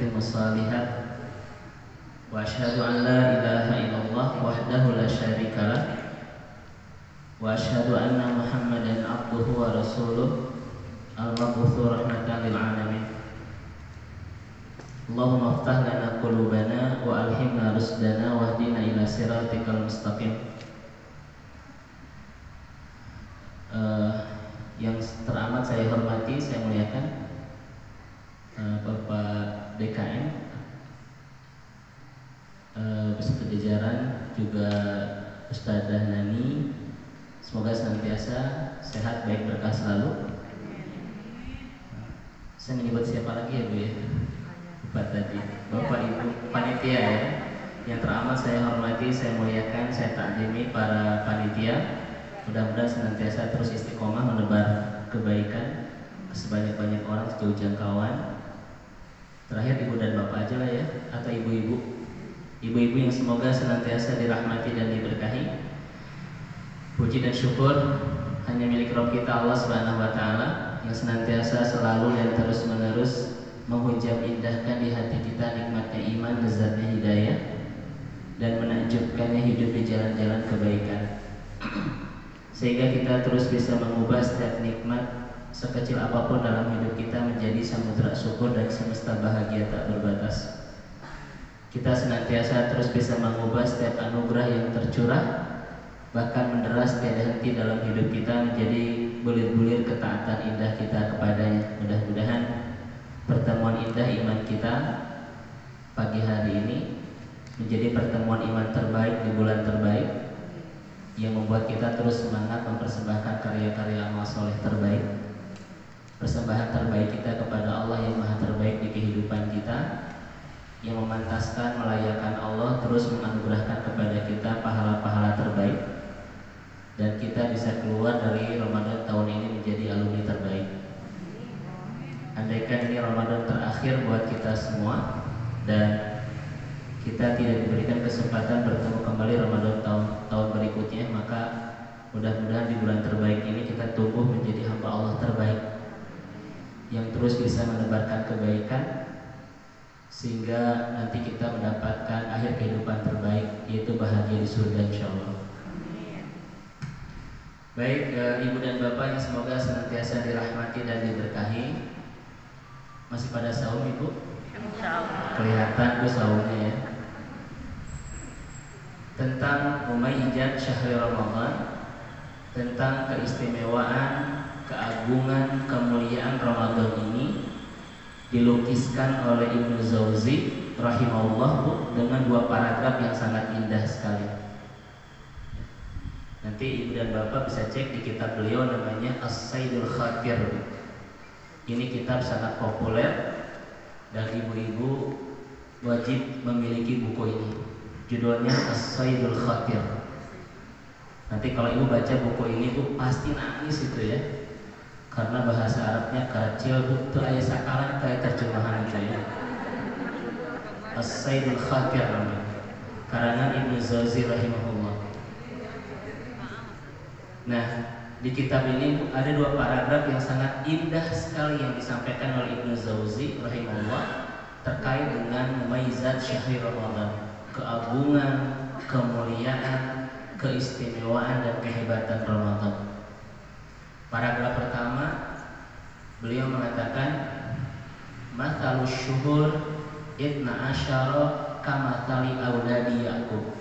تتم الصالحات وأشهد أن لا إله إلا الله وحده لا شريك له وأشهد أن محمدا عبده ورسوله المبعوث رحمة للعالمين اللهم افتح لنا قلوبنا وألهمنا رشدنا واهدنا إلى صراطك المستقيم. Yang teramat saya hormati, saya muliakan Bapak DKM beserta jajaran, juga Ustadzah Nani, semoga senantiasa sehat, baik, berkah selalu. Saya menyebut siapa lagi ya Bu ya? Bapak tadi, Bapak Ibu panitia ya. Yang teramat saya hormati, saya muliakan, saya takdimi para panitia. Mudah-mudahan senantiasa terus istiqomah menebar kebaikan ke sebanyak-banyak orang sejauh jangkauan. Terakhir ibu dan bapak aja lah ya, atau ibu-ibu yang semoga senantiasa dirahmati dan diberkahi. Puji dan syukur hanya milik Rabb kita Allah Subhanahu wa taala yang senantiasa selalu dan terus-menerus menghujam indahkan di hati kita nikmatnya iman, lezatnya hidayah, dan menakjubkannya hidup di jalan-jalan kebaikan. Sehingga kita terus bisa mengubah setiap nikmat sekecil apapun dalam hidup kita menjadi samudera syukur dan semesta bahagia tak berbatas. Kita senantiasa terus bisa mengubah setiap anugerah yang tercurah, bahkan menderas tiada henti dalam hidup kita menjadi bulir-bulir ketaatan indah kita kepadanya. Mudah-mudahan pertemuan indah iman kita pagi hari ini menjadi pertemuan iman terbaik di bulan terbaik, yang membuat kita terus semangat mempersembahkan karya-karya amal soleh terbaik, persembahan terbaik kita kepada Allah yang maha terbaik di kehidupan kita, yang memantaskan, melayakkan Allah terus menganugerahkan kepada kita pahala-pahala terbaik, dan kita bisa keluar dari Ramadan tahun ini menjadi alumni terbaik. Andaikan ini Ramadan terakhir buat kita semua dan kita tidak diberikan kesempatan bertemu kembali Ramadan tahun berikutnya, maka mudah-mudahan di bulan terbaik ini kita tumbuh menjadi hamba Allah terbaik yang terus bisa menebarkan kebaikan sehingga nanti kita mendapatkan akhir kehidupan terbaik, yaitu bahagia di surga insyaallah. Baik, ibu dan bapak yang semoga senantiasa dirahmati dan diberkahi. Masih pada saum ibu? Kelihatan tuh saumnya ya. Tentang mumayyizat syahri Ramadan, tentang keistimewaan, keagungan, kemuliaan Ramadan ini dilukiskan oleh Ibnu Jauzi rahimahullah dengan dua paragraf yang sangat indah sekali. Nanti ibu dan bapak bisa cek di kitab beliau namanya As-Saidul Khatir. Ini kitab sangat populer dan ibu-ibu wajib memiliki buku ini. Judulnya As-Saidul Khatir. Nanti kalau ibu baca buku ini tuh pasti nangis itu ya, karena bahasa Arabnya kecil tuh ayat sakaran kayak terjemahan gitu ya. As-Saidul Khatir namanya, karangan Ibnu Jauzi rahimahullah. Nah, di kitab ini ada dua paragraf yang sangat indah sekali yang disampaikan oleh Ibnu Jauzi rahimahullah terkait dengan mumayyizat syahri Ramadan, keagungan, kemuliaan, keistimewaan dan kehebatan Ramadan. Paragraf pertama beliau mengatakan mathalus syuhur itna asyara kamathali auladi Yaqub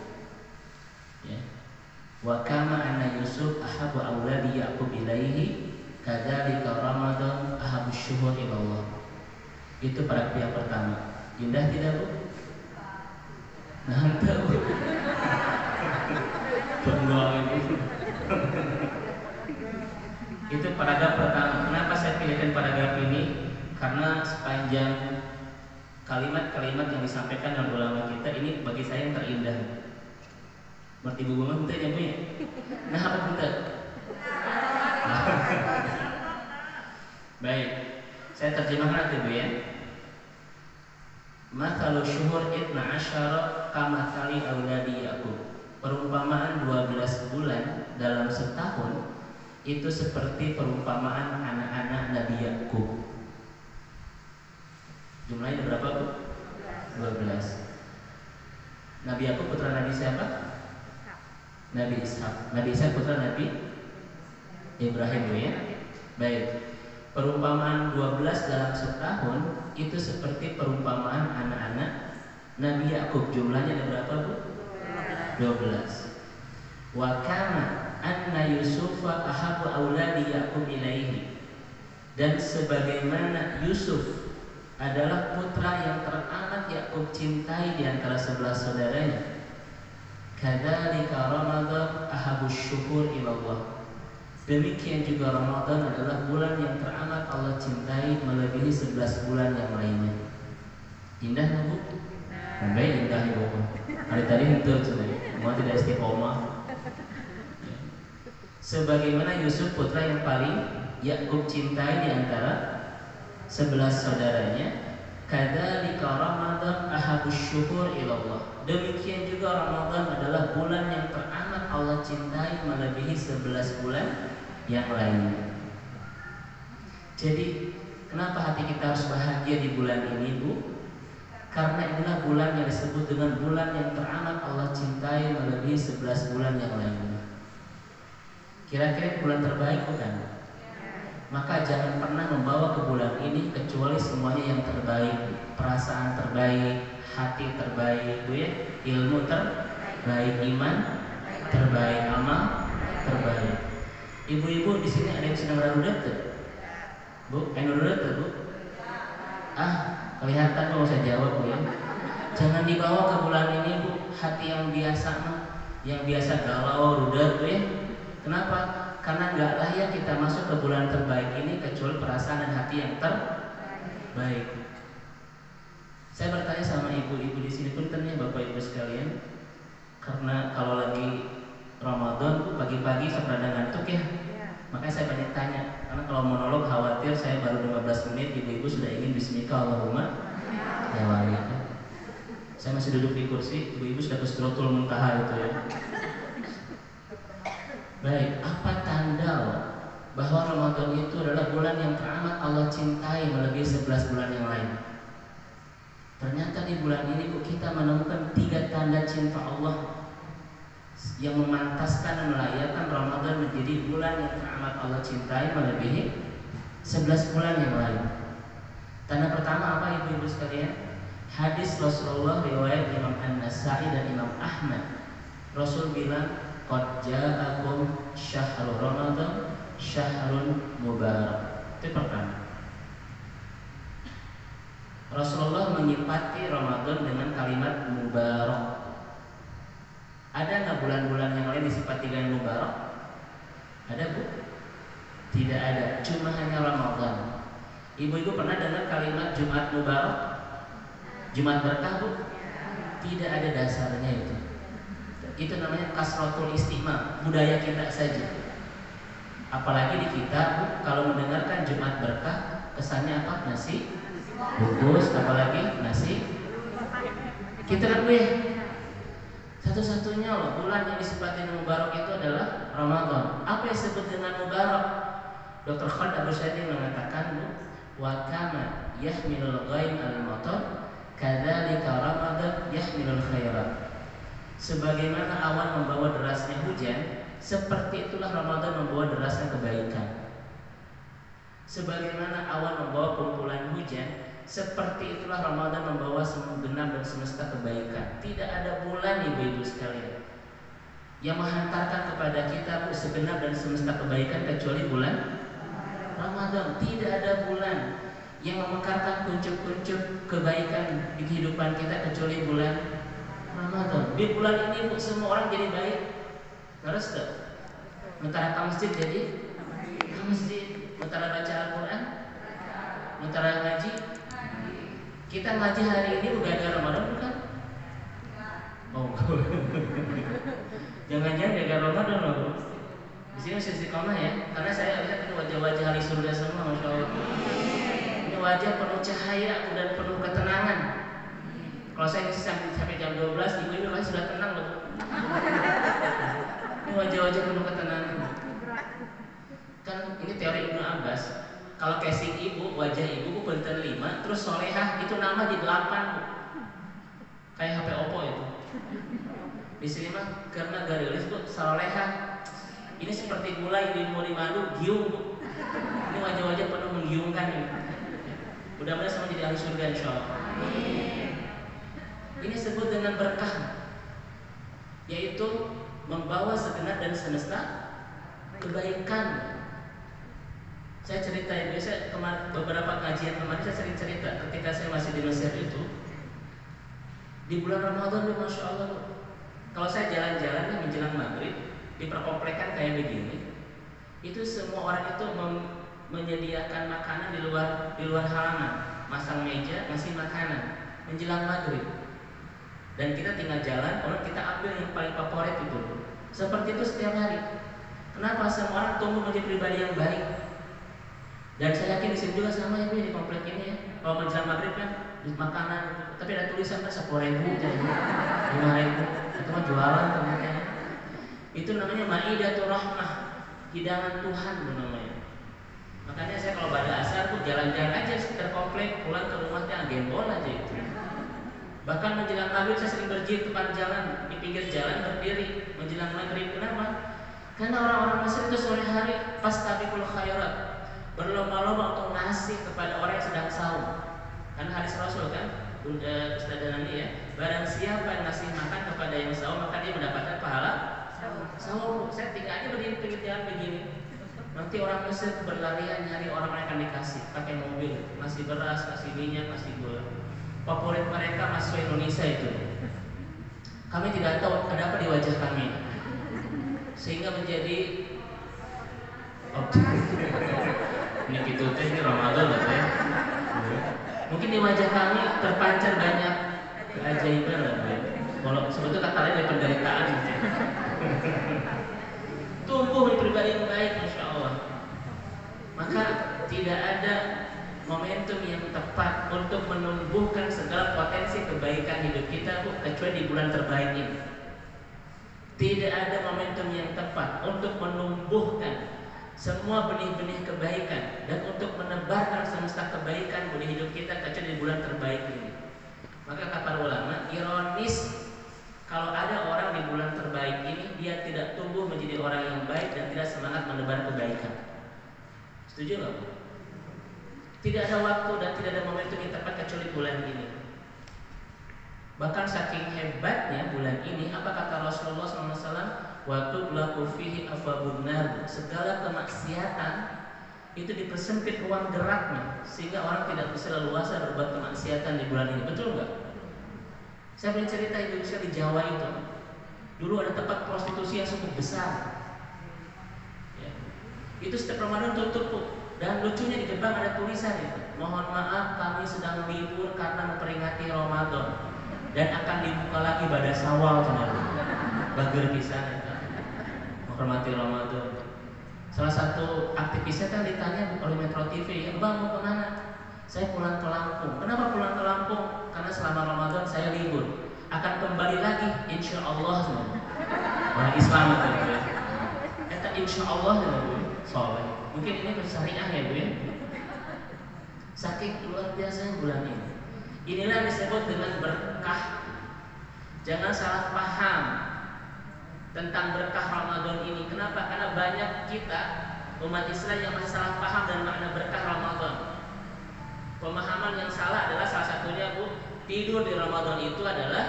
ya. Wa kama anna Yusuf ahabu auladi Yaqub ilaihi kadzalika Ramadan ahabu syuhur ilallah. Itu paragraf yang pertama. Indah tidak Bu? Nah, tahu. Itu paragraf pertama. Kenapa saya pilihkan paragraf ini? Karena sepanjang kalimat-kalimat yang disampaikan oleh ulama kita ini bagi saya yang terindah. Berarti ibu mah bentar ya Bu ya? Nah, apa bentar? Baik, saya terjemahkan nanti Bu ya. Mathalu syuhur itna asyara kamathali auladi Yaqub. Perumpamaan 12 bulan dalam setahun itu seperti perumpamaan anak-anak Nabi Yakub. Jumlahnya berapa Bu? 12. Nabi Yakub putra Nabi siapa? Nabi Ishak. Nabi Ishak putra Nabi Ibrahim ya. Baik. Perumpamaan 12 dalam setahun itu seperti perumpamaan anak-anak Nabi Yakub. Jumlahnya ada berapa, Bu? 12. Wa kana anna Yusufa ahabu auladi Yakub ilaihi. Dan sebagaimana Yusuf adalah putra yang teramat Yakub cintai di antara 11 saudaranya. Kadzalika Ramadan ahabus syukur ilallah. Demikian juga Ramadan adalah bulan yang teramat Allah cintai melebihi 11 bulan yang lainnya. Indah nggak, Bu? Baik, indah Ibu. Hari tadi itu semua tidak istiqomah. Sebagaimana Yusuf putra yang paling Yakub cintai di antara 11 saudaranya, kadzalika Ramadan ahabus syukur ilallah. Demikian juga Ramadan adalah bulan yang teramat Allah cintai melebihi 11 bulan yang lainnya. Jadi kenapa hati kita harus bahagia di bulan ini, Bu? Karena inilah bulan yang disebut dengan bulan yang teramat Allah cintai melebihi 11 bulan yang lainnya. Kira-kira bulan terbaik bukan? Maka jangan pernah membawa ke bulan ini kecuali semuanya yang terbaik. Perasaan terbaik, hati terbaik, Bu ya. Ilmu terbaik, iman terbaik, amal terbaik. Ibu-ibu di sini ada yang sedang rarudat tuh? Bu, rarudat tuh, Bu? Kelihatan kalau saya jawab, Bu ya. Jangan dibawa ke bulan ini, Bu, hati yang biasa yang biasa galau, rudat, Bu ya. Kenapa? Karena nggak layak kita masuk ke bulan terbaik ini kecuali perasaan dan hati yang terbaik. Saya bertanya sama ibu-ibu di sini, punten ya Bapak Ibu sekalian, karena kalau lagi Ramadan pagi-pagi suka ngantuk ya. Makanya saya banyak tanya, karena kalau monolog khawatir saya baru 15 menit ibu-ibu sudah ingin bismika Allahumma ya wali. Saya masih duduk di kursi, ibu-ibu sudah ke Sidratul Muntaha itu ya. Baik, apa tanda bahwa Ramadan itu adalah bulan yang teramat Allah cintai melebihi 11 bulan yang lain? Ternyata di bulan ini kita menemukan 3 tanda cinta Allah yang memantaskan dan melayakkan Ramadan menjadi bulan yang teramat Allah cintai melebihi 11 bulan yang lain. Tanda pertama apa ibu-ibu sekalian? Hadis Rasulullah riwayat Imam An-Nasa'i dan Imam Ahmad. Rasul bilang, qad ja'akum syahrul Ramadan syahrun mubarak. Itu pertama. Rasulullah menyifati Ramadan dengan kalimat mubarak. Ada nggak bulan-bulan yang lain disifati dengan mubarak? Ada, Bu? Tidak ada, cuma hanya Ramadan. Ibu-ibu pernah dengar kalimat Jumat mubarak? Jumat berkah, Bu? Tidak ada dasarnya itu. Itu namanya kasratul istighfar, budaya kita saja. Apalagi di kita, Bu, kalau mendengarkan Jumat berkah, kesannya apa? Nasi bungkus, apalagi nasi. Kita kan, Bu, satu-satunya loh bulan yang disebut dengan mubarak itu adalah Ramadan. Apa yang disebut dengan mubarak? Dr. Khalid Abu Syadi mengatakan, wa kama yahmilul ghaim al-matar kadzalika Ramadan yahmilul khairat. Sebagaimana awan membawa derasnya hujan, seperti itulah Ramadan membawa derasnya kebaikan. Sebagaimana awan membawa kumpulan hujan, seperti itulah Ramadan membawa segenap dan semesta kebaikan. Tidak ada bulan, ibu-ibu sekalian, yang menghantarkan kepada kita segenap dan semesta kebaikan kecuali bulan Ramadan. Tidak ada bulan yang memekarkan kuncup-kuncup kebaikan di kehidupan kita kecuali bulan Ramadan. Di bulan ini, Bu, semua orang jadi baik. Harus tak? Mentara ke masjid jadi ke masjid. Mentara baca Al-Quran, mentara ngaji. Kita ngaji hari ini bukan gara Ramadan, bukan? Oh, jangan-jangan gara Ramadan loh. Di sini masih istiqomah ya, karena saya lihat wajah-wajah hari surga semua, masya Allah. Ini wajah penuh cahaya dan penuh ketenangan. Kalau saya ngisi sampai jam 12, ibu-ibu pasti sudah tenang loh. Ini wajah-wajah penuh ketenangan. Kan ini teori Ibnu Abbas. Kalau casing ibu, wajah ibu punten 5, terus solehah itu nama di 8, Bu. kayak HP Oppo itu. Di sini mah karena garilis bu saloleha. Ini seperti gula yang mau dimadu, giung bu. Ini wajah-wajah penuh menggiungkan ini. Mudah-mudahan sama jadi ahli surga insyaallah. Ini disebut dengan berkah, yaitu membawa segenap dan semesta kebaikan. Saya cerita ya, biasa beberapa kajian kemarin saya sering cerita ketika saya masih di Mesir itu, di bulan Ramadan tuh Masya Allah, kalau saya jalan-jalan menjelang maghrib di perkomplekan kayak begini, itu semua orang itu menyediakan makanan di luar halaman, masang meja ngasih makanan menjelang maghrib, dan kita tinggal jalan, orang kita ambil yang paling favorit itu. Seperti itu setiap hari. Kenapa? Semua orang tumbuh menjadi pribadi yang baik. Dan saya yakin di sini juga sama ya Bu, di komplek ini ya. Kalau menjelang maghrib kan di makanan, tapi ada tulisan kan 10.000, 5.000, itu mah jualan ternyata. Itu namanya Maidatul Rahmah, hidangan Tuhan namanya. Makanya saya kalau pada asar Bu jalan-jalan aja sekitar komplek, pulang ke rumahnya gembol aja itu. Bahkan menjelang maghrib saya sering berjihad depan jalan, di pinggir jalan berdiri menjelang maghrib. Kenapa? Karena orang-orang Mesir itu sore hari pas tabiqul khairat, berlomba-lomba untuk ngasih kepada orang yang sedang sahur. Karena hadis Rasul kan, Ustaz Danani ya, barang siapa yang ngasih makan kepada yang sahur maka dia mendapatkan pahala sahur. Saya tinggal aja berdiri pinggir jalan begini. Nanti orang Mesir berlarian nyari orang yang akan dikasih, pakai mobil, ngasih beras, ngasih minyak, ngasih gula. Favorit mereka masuk Indonesia itu. Kami tidak tahu ada apa di wajah kami, sehingga menjadi objek. Ini gitu teh ini Ramadan lah teh. Mungkin di wajah kami terpancar banyak keajaiban lah. Kalau sebetulnya kata lain dari penderitaan gitu. Tumbuh menjadi pribadi yang baik, Masya Allah. Maka tidak ada momentum yang tepat untuk menumbuhkan segala potensi kebaikan hidup kita Bu, kecuali di bulan terbaik ini. Tidak ada momentum yang tepat untuk menumbuhkan semua benih-benih kebaikan dan untuk menebarkan semesta kebaikan di hidup kita kecuali di bulan terbaik ini. Maka kata ulama, ironis kalau ada orang di bulan terbaik ini dia tidak tumbuh menjadi orang yang baik dan tidak semangat menebar kebaikan. Setuju nggak Bu? Tidak ada waktu dan tidak ada momentum yang tepat kecuali bulan ini. Bahkan saking hebatnya bulan ini, apa kata Rasulullah SAW? Waktu berlaku fihi afabun nar, segala kemaksiatan itu dipersempit ruang geraknya sehingga orang tidak bisa leluasa berbuat kemaksiatan di bulan ini. Betul nggak? Saya punya cerita Indonesia di Jawa itu. Dulu ada tempat prostitusi yang cukup besar. Ya. Itu setiap Ramadan tutup Bu. Dan lucunya di gerbang ada tulisan itu. Mohon maaf kami sedang libur karena memperingati Ramadan dan akan dibuka lagi pada Syawal ternyata. Bager pisan itu. Menghormati Ramadan. Salah satu aktivisnya kan ditanya oleh Metro TV, ya Bang mau kemana? Saya pulang ke Lampung. Kenapa pulang ke Lampung? Karena selama Ramadan saya libur. Akan kembali lagi, insya Allah. Orang Islam itu. Kata insya Allah soleh. Mungkin ini bersyariah ya Bu ya. Saking luar biasa bulan ini. Inilah disebut dengan berkah. Jangan salah paham tentang berkah Ramadan ini. Kenapa? Karena banyak kita umat Islam yang masih salah paham dan makna berkah Ramadan. Pemahaman yang salah adalah salah satunya Bu, tidur di Ramadan itu adalah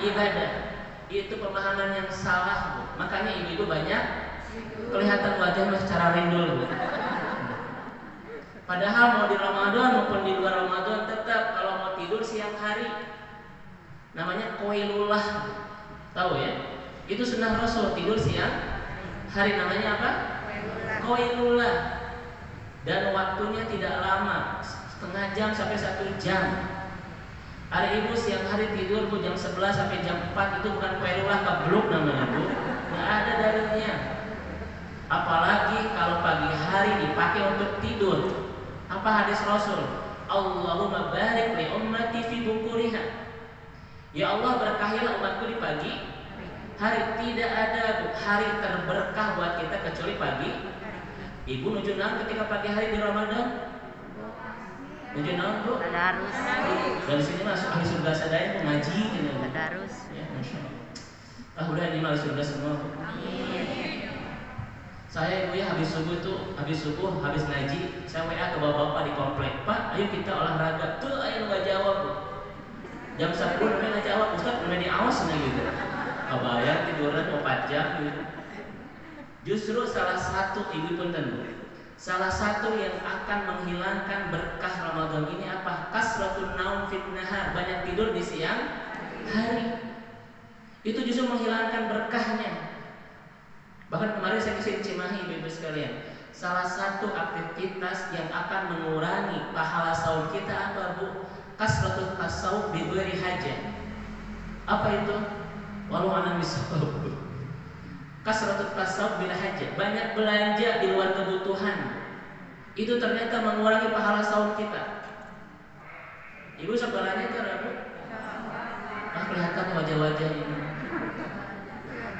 ibadah. Itu pemahaman yang salah Bu. Makanya ibu-ibu banyak kelihatan wajahnya secara rindul Bu. Padahal mau di Ramadan maupun di luar Ramadan tetap kalau mau tidur siang hari namanya qailullah. Tahu ya? Itu sunnah Rasul, tidur siang hari, namanya apa? Qailullah. Dan waktunya tidak lama, setengah jam sampai 1 jam. Ada ibu siang hari tidur Bu jam 11 sampai jam 4, itu bukan qailullah, kebluk namanya Bu. Nggak ada dalilnya. Apalagi kalau pagi hari dipakai untuk tidur. Apa hadis Rasul? Allahumma barik li ummati fi bukuriha. Ya Allah berkahilah umatku di pagi hari. Tidak ada hari terberkah buat kita kecuali pagi. Ibu nujunang ketika pagi hari di Ramadan. Nuju naon Bu? Tadarus. Dari sini masuk ahli surga sadaya mengaji gitu. Tadarus. Ya, Masya Allah. Udah ini ahli surga semua Bu. Saya ibu ya habis subuh habis ngaji, saya WA ke bapak-bapak di komplek, Pak, ayo kita olahraga. Tuh ayo nggak jawab Bu. Jam 10 namanya nggak jawab, Ustaz namanya diawas nih gitu. Kebayang tiduran 4 jam gitu. Justru salah satu ibu punten Bu. Salah satu yang akan menghilangkan berkah Ramadan ini apa? Kasratun naum fit nahar, banyak tidur di siang hari. Itu justru menghilangkan berkahnya. Bahkan kemarin saya kesini Cimahi ibu-ibu sekalian. Salah satu aktivitas yang akan mengurangi pahala saum kita apa Bu? Kasratul tasawuf bi ghairi hajah. Apa itu? Walau ana misal. Kasratul tasawuf bila hajah. Banyak belanja di luar kebutuhan. Itu ternyata mengurangi pahala saum kita. Ibu sebenarnya itu Bu? Kelihatan wajah-wajah ini.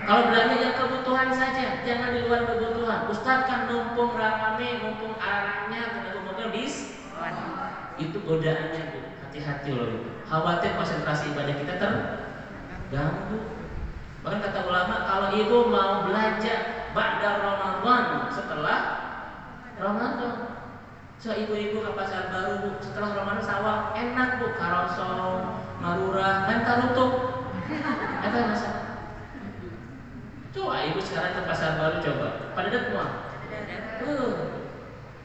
Kalau belanja yang kebutuhan saja, jangan di luar kebutuhan. Ustaz kan numpung rame, mumpung arahnya, kumpul diskon. Itu godaannya Bu. Hati-hati loh itu. Khawatir konsentrasi ibadah kita terganggu. Bahkan kata ulama, kalau ibu mau belanja ba'da Ramadan, setelah Ramadan, so ibu-ibu ke pasar baru Bu, setelah Ramadan sawah enak Bu, karosong, marurah, kan tarutuk. Apa masalah? Coba ibu sekarang ke pasar baru coba, pada dat semua.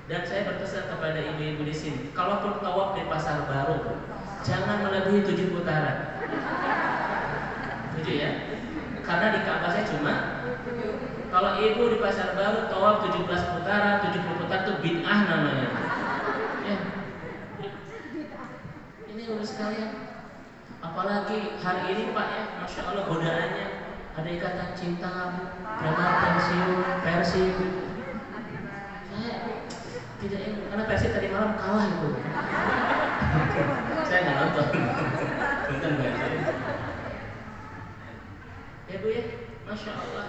Dan saya berpesan kepada ibu-ibu di sini, kalaupun tawaf di pasar baru, jangan melebihi 7 putaran. 7 ya, karena di Ka'bah saya cuma. Kalau ibu di pasar baru tawaf 17 putaran, 70 putaran itu bid'ah namanya. Ya. Ini urus sekalian. Apalagi hari ini Pak ya, Masya Allah godaannya. Ada ikatan cinta, drama pensiun, Persib. Saya tidak ingin, karena Persib tadi malam kalah itu. Saya nggak nonton. Bukan baca. Ya Bu ya, Masya Allah.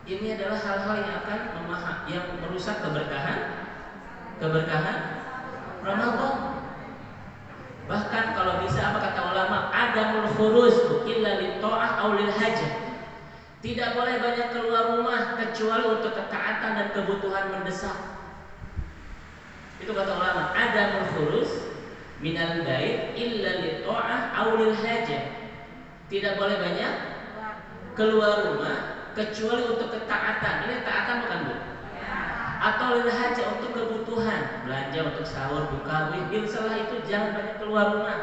Ini adalah hal-hal yang akan yang merusak keberkahan Ramadan. Bahkan kalau bisa apa kata ulama, adamul khuruj illa lit ta'ah aw lil hajah. Tidak boleh banyak keluar rumah kecuali untuk ketaatan dan kebutuhan mendesak. Itu kata ulama, adamul khuruj minal bait illa li ta'ah aw lil hajah. Tidak boleh banyak keluar rumah kecuali untuk ketaatan. Ini taatan bukan Bu? Atau lil hajah untuk kebutuhan, belanja untuk sahur, buka, wih, setelah itu jangan banyak keluar rumah.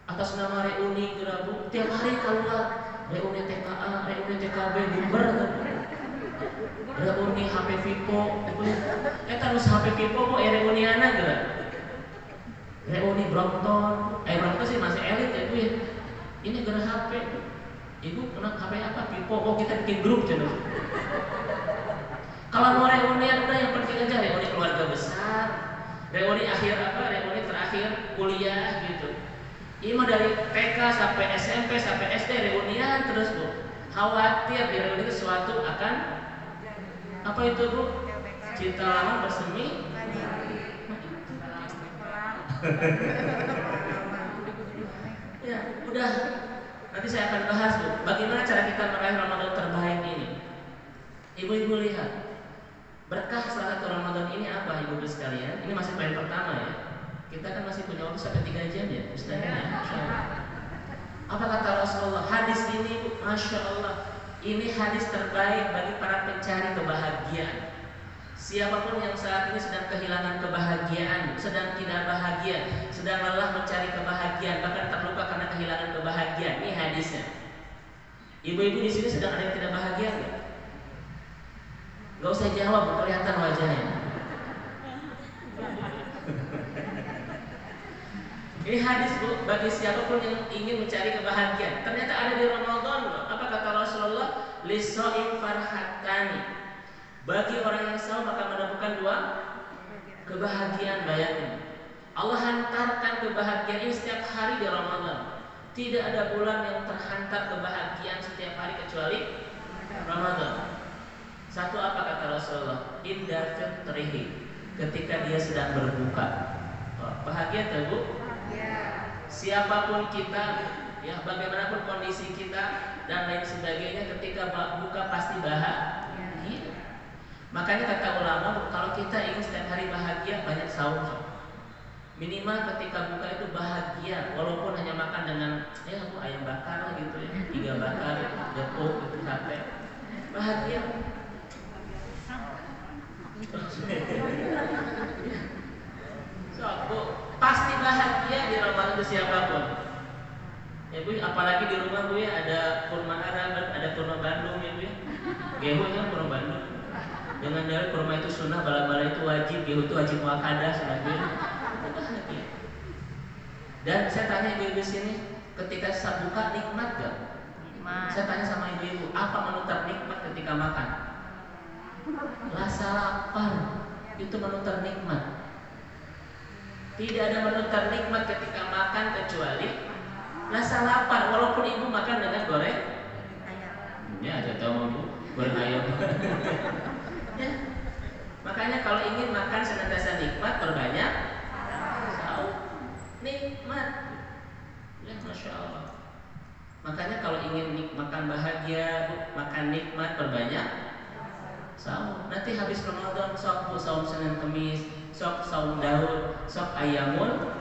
Atas nama reuni kira Bu, tiap hari keluar. Reuni TKA, reuni TKB, bubar kan? Reuni HP Vivo, terus HP Vivo kok reuni anak gitu? Reuni Brompton, Brompton sih masih elit ya Bu ya. Ini gara HP, ibu kena HP apa? Vivo, oh kita bikin grup channel. Kalau mau reuni udah yang penting aja reuni keluarga besar, reuni akhir apa? Reuni terakhir kuliah gitu. Ini mah dari TK sampai SMP sampai SD reunian terus Bu. Khawatir di reuni itu sesuatu akan apa itu Bu? Cinta lama bersemi. Ya, udah. Nanti saya akan bahas Bu, bagaimana cara kita meraih Ramadan terbaik ini. Ibu-ibu lihat, berkah salah satu Ramadan ini apa ibu-ibu sekalian? Ini masih poin pertama ya. Kita kan masih punya waktu sampai 3 jam ya, Ustaznya ya. Apa kata Rasulullah? Hadis ini, Masya Allah, ini hadis terbaik bagi para pencari kebahagiaan. Siapapun yang saat ini sedang kehilangan kebahagiaan, sedang tidak bahagia, sedang lelah mencari kebahagiaan, bahkan terluka karena kehilangan kebahagiaan, ini hadisnya. Ibu-ibu di sini sedang ada yang tidak bahagia nggak? Gak usah jawab, kelihatan wajahnya. Ini hadis Bu, bagi siapapun yang ingin mencari kebahagiaan. Ternyata ada di Ramadan loh. Apa kata Rasulullah? Lisoim farhatani. Bagi orang yang saum maka menemukan 2 kebahagiaan. Bayangin, Allah hantarkan kebahagiaan ini setiap hari di Ramadan. Tidak ada bulan yang terhantar kebahagiaan setiap hari kecuali Ramadan. Satu apa kata Rasulullah? Inda fitrihi, ketika dia sedang berbuka. Bahagia tak Bu? Siapapun kita, ya bagaimanapun kondisi kita dan lain sebagainya, ketika buka pasti bahagia. Makanya kata ulama, kalau kita ingin setiap hari bahagia, banyak sahur. Minimal ketika buka itu bahagia, walaupun hanya makan dengan ayam bakar gitu ya, 3 bakar, gepuk gitu, sate. Bahagia. So, Bu, pasti bahagia di Ramadan itu siapapun. Ya Bu, apalagi di rumah Bu ya, ada kurma Arab, ada kurma Bandung ya Bu ya. Gehu ya kurma Bandung. Dengan dalil kurma itu sunnah, bala-bala itu wajib, gehu itu wajib muakkadah, sunnah Bu ya. Bahagia. Dan saya tanya ibu-ibu sini, ketika saya buka nikmat gak? Saya tanya sama ibu-ibu, apa menu ternikmat ketika makan? Rasa lapar, itu menu ternikmat. Tidak ada menu ternikmat ketika makan kecuali rasa lapar, walaupun ibu makan dengan goreng ayam. Ya, ada tahu Bu, goreng ayam. Ya. Makanya kalau ingin makan senantiasa nikmat, perbanyak sahur. Nikmat. Ya, Masya Allah. Makanya kalau ingin makan bahagia, makan nikmat, perbanyak sahur. Nanti habis Ramadan, sok saum Senin Kemis, sok saum Daud, sok Ayyamun,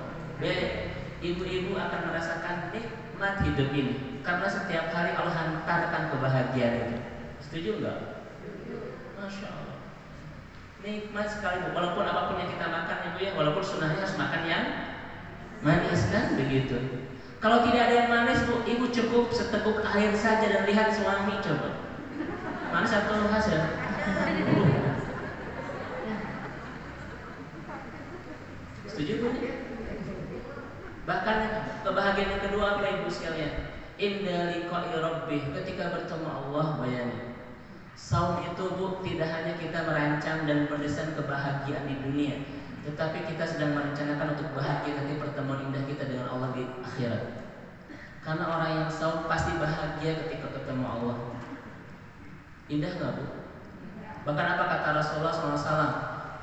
ibu-ibu akan merasakan nikmat hidup ini. Karena setiap hari Allah hantarkan kebahagiaan itu. Setuju enggak? Masya Allah. Nikmat sekali, walaupun apapun yang kita makan ibu ya, walaupun sunnahnya harus makan yang manis kan begitu. Kalau tidak ada yang manis Bu, ibu cukup seteguk air saja dan lihat suami coba. Manis atau hasil? Setuju Bu? Bahkan kebahagiaan yang kedua apa ibu sekalian? Inda liqa'i rabbih, ketika bertemu Allah, bayangin. Saum itu Bu, tidak hanya kita merancang dan mendesain kebahagiaan di dunia, tetapi kita sedang merencanakan untuk bahagia nanti pertemuan indah kita dengan Allah di akhirat. Karena orang yang saum pasti bahagia ketika ketemu Allah. Indah nggak Bu? Bahkan apa kata Rasulullah SAW?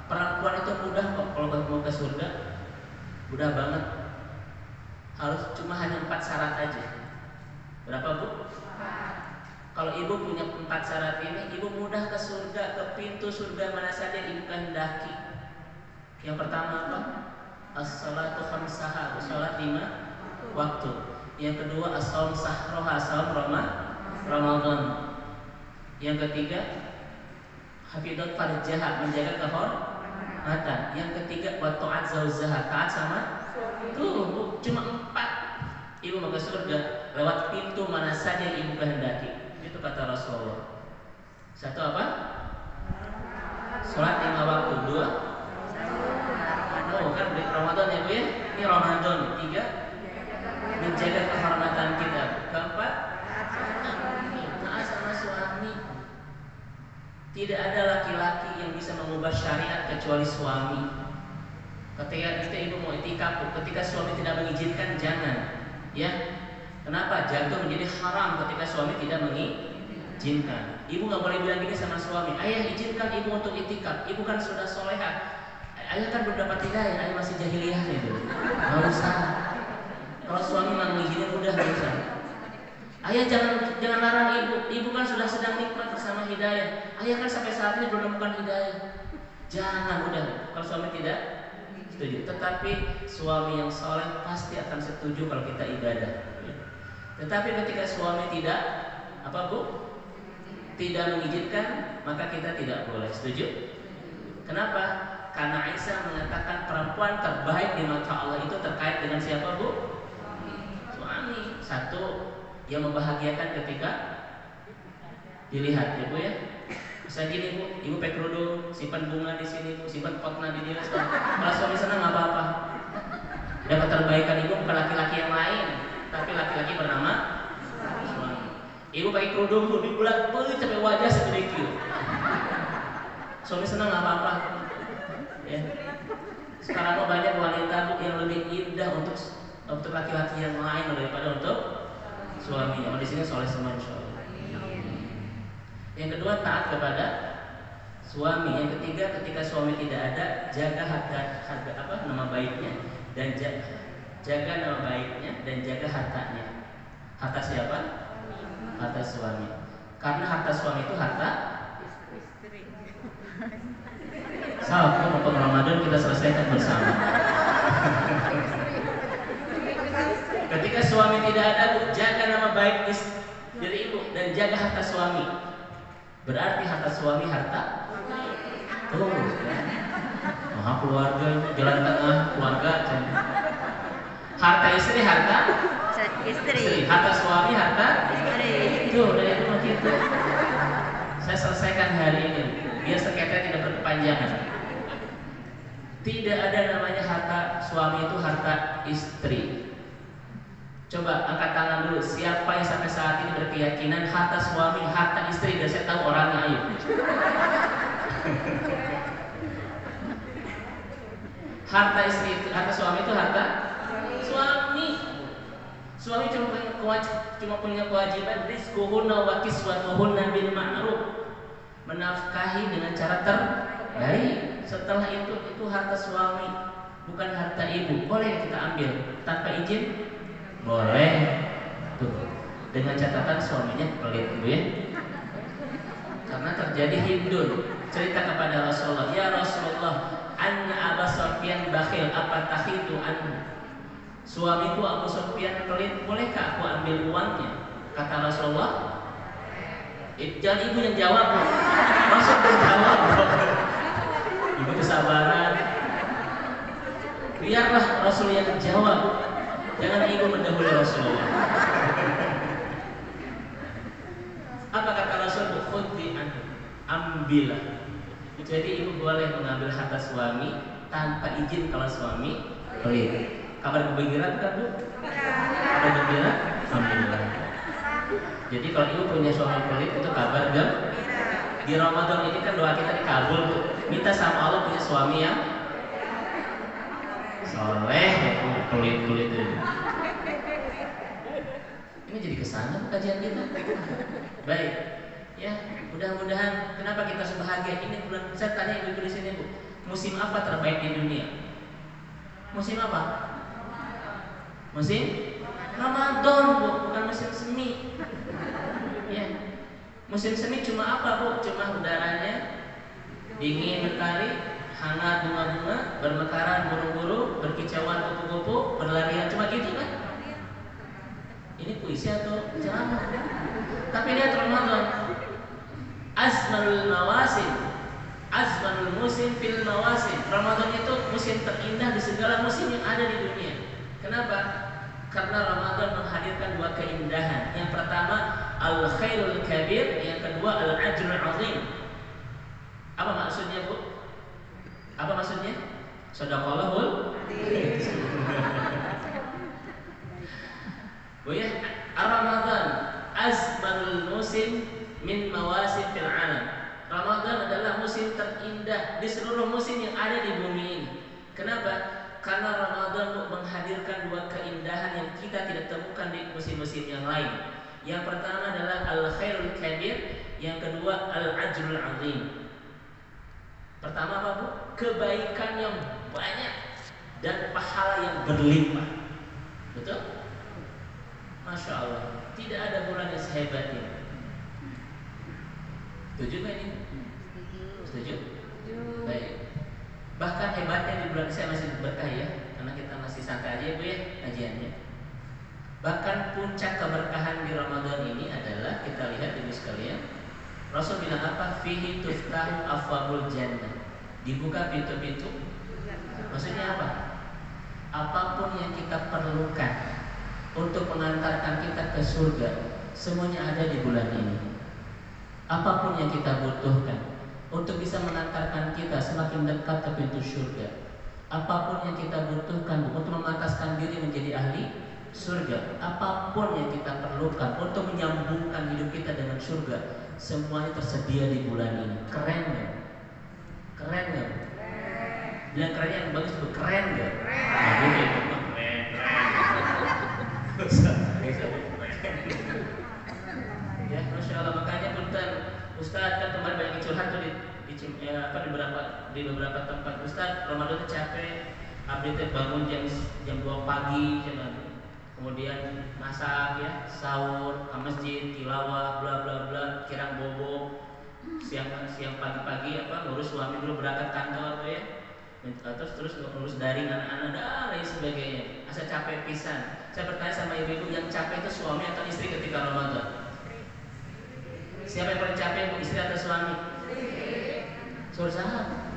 Perempuan itu mudah kok kalau mau ke surga, mudah banget. Harus cuma hanya 4 syarat aja. Berapa Bu? Kalau ibu punya 4 syarat ini, ibu mudah ke surga, ke pintu surga mana saja ibu kehendaki. Yang pertama apa? As-salatu khamsaha, salat 5 waktu. Yang kedua as-saum sahroha, saum Ramadan. Yang ketiga hafidhat farjaha, menjaga kehormatan. Yang ketiga wa ta'at zaujaha, taat sama tuh, cuma 4. Ibu mau ke surga lewat pintu mana saja ibu kehendaki. Itu kata Rasulullah. 1 apa? Salat 5 waktu. 2 kan Ramadan ya Bu ya. Ini Ramadan. 3 menjaga kehormatan kita. 4 taat sama suami. Tidak ada laki-laki yang bisa mengubah syariat kecuali suami. Ketika kita ibu mau itikaf, ketika suami tidak mengizinkan, jangan. Ya. Kenapa? Jatuh menjadi haram ketika suami tidak mengizinkan. Ibu nggak boleh bilang gini sama suami, ayah izinkan ibu untuk itikaf. Ibu kan sudah soleha. Ayah kan belum dapat hidayah, ayah masih jahiliyah itu. Nggak usah. Kalau suami nggak mengizinin udah nggak usah. Ayah jangan larang ibu. Ibu kan sudah sedang nikmat bersama hidayah. Ayah kan sampai saat ini belum menemukan hidayah. Jangan udah. Kalau suami tidak setuju. Tetapi suami yang soleh pasti akan setuju kalau kita ibadah. Tetapi ketika suami tidak apa Bu? Tidak mengizinkan, maka kita tidak boleh. Setuju? Kenapa? Karena Aisyah mengatakan perempuan terbaik di mata Allah itu terkait dengan siapa Bu? Suami. 1 yang membahagiakan ketika dilihat ya Bu ya. Misalnya gini Bu, ibu pakai kerudung, simpan bunga di sini Bu, simpan potna di dia. Kalau suami senang nggak apa-apa. Dapat terbaikan ibu bukan laki-laki yang lain, tapi laki-laki bernama suami. Ibu pakai kerudung Bu, dibulat sampai wajah segede kieu. Suami senang nggak apa-apa. Ya. Sekarang mau banyak wanita Bu yang lebih indah untuk laki-laki yang lain daripada untuk suami. Yang di sini soleh semua insyaallah. Yang kedua taat kepada suami. Yang ketiga ketika suami tidak ada, jaga harga nama baiknya. dan jaga nama baiknya dan jaga hartanya. Harta siapa? Harta suami. Karena harta suami itu harta istri. Salah, mumpung Ramadan kita selesaikan bersama. Ketika suami tidak ada, jaga nama baik dari ibu dan jaga harta suami. Berarti harta suami harta tuh ya. Maha keluarga, jalan tengah keluarga. Harta istri harta istri. Harta suami harta istri. Itu dari rumah kita. Saya selesaikan hari ini biar sengketa tidak berkepanjangan. Tidak ada namanya harta suami itu harta istri. Coba angkat tangan dulu. Siapa yang sampai saat ini berkeyakinan harta suami harta istri? Dan saya tahu orangnya, ayo. Harta istri, harta suami itu harta suami. Suami cuma punya kewajiban rizquhunna wa kiswatuhunna bil ma'ruf, menafkahi dengan cara terbaik. Setelah itu harta suami, bukan harta ibu. Boleh kita ambil tanpa izin? Boleh. Tuh. Dengan catatan suaminya pelit dulu ya. Karena terjadi hindun. Cerita kepada Rasulullah, "Ya Rasulullah, anna Abu Sufyan bakhil, apa takhidu anhu?" Suamiku Abu Sufyan pelit, bolehkah aku ambil uangnya? Kata Rasulullah, jangan ibu yang jawab, masuk menjawab. Ibu kesabaran. Biarlah Rasul yang jawab. Jangan ibu mendahului Rasulullah. Apa kata Rasul? Khudhi anhu, ambillah. Jadi ibu boleh mengambil harta suami tanpa izin kalau suami pelit. Kabar gembira bukan Bu? Kabar gembira? Alhamdulillah. Jadi kalau ibu punya suami pelit itu kabar gembira. Di Ramadan ini kan doa kita dikabul Bu. Minta sama Allah punya suami yang soleh, pelit-pelit itu. Ini jadi kesana kajian kita. Baik, ya mudah-mudahan. Kenapa kita sebahagia ini bulan? Saya tanya ibu di sini Bu, musim apa terbaik di dunia? Musim apa? Musim Ramadan Bu, bukan musim semi. Ya, musim semi cuma apa Bu? Cuma udaranya dingin mentari, hangat bunga-bunga, bermekaran burung-burung, berkicauan kupu-kupu, berlarian, cuma gitu kan? Ini puisi atau ceramah? Tapi lihat Ramadan, azmanul mawasim, azmanul musim fil mawasim. Ramadan itu musim terindah di segala musim yang ada di dunia. Kenapa? Karena Ramadan menghadirkan dua keindahan. Yang pertama al-khairul kabir, yang kedua al-ajrul azim. Apa maksudnya Bu? Apa maksudnya? Shadaqallahul Bu ya, Ramadan azmanul musim min mawasim fil alam. Ramadan adalah musim terindah di seluruh musim yang ada di bumi ini. Kenapa? Karena Ramadan menghadirkan dua keindahan yang kita tidak temukan di musim-musim yang lain. Yang pertama adalah al-khairul kabir, yang kedua al-ajrul azim. Pertama apa Bu? Kebaikan yang banyak dan pahala yang berlimpah. Betul? Masya Allah. Tidak ada bulan yang sehebat ini. Setuju nggak ini? Setuju? Baik. Bahkan hebatnya di bulan, saya masih berkah ya, karena kita masih santai aja Bu ya kajiannya. Bahkan puncak keberkahan di Ramadan ini adalah, kita lihat ibu sekalian, Rasul bilang apa? Fihi tuftahu afwabul jannah. Dibuka pintu-pintu. Maksudnya apa? Apapun yang kita perlukan untuk mengantarkan kita ke surga, semuanya ada di bulan ini. Apapun yang kita butuhkan untuk bisa mengantarkan kita semakin dekat ke pintu surga, apapun yang kita butuhkan untuk memantaskan diri menjadi ahli surga, apapun yang kita perlukan untuk menyambungkan hidup kita dengan surga, semuanya tersedia di bulan ini. Keren nggak? Keren nggak? Bilang kerennya yang bagus itu keren nggak? Ya, Masya Allah. Makanya punten Ustaz kan kemarin banyak curhat tuh di beberapa tempat. Ustaz, Ramadan capek, abdi teh bangun jam 2 pagi kemudian masak ya, sahur, ke masjid, tilawah, bla bla bla, kirang bobo, siang pagi-pagi ngurus suami dulu berangkat kantor tuh ya. Terus ngurus daring anak-anak dan lain sebagainya. Asa capek pisan. Saya bertanya sama ibu-ibu, yang capek itu suami atau istri ketika Ramadan? Siapa yang paling capek, istri atau suami? Suruh sahabat.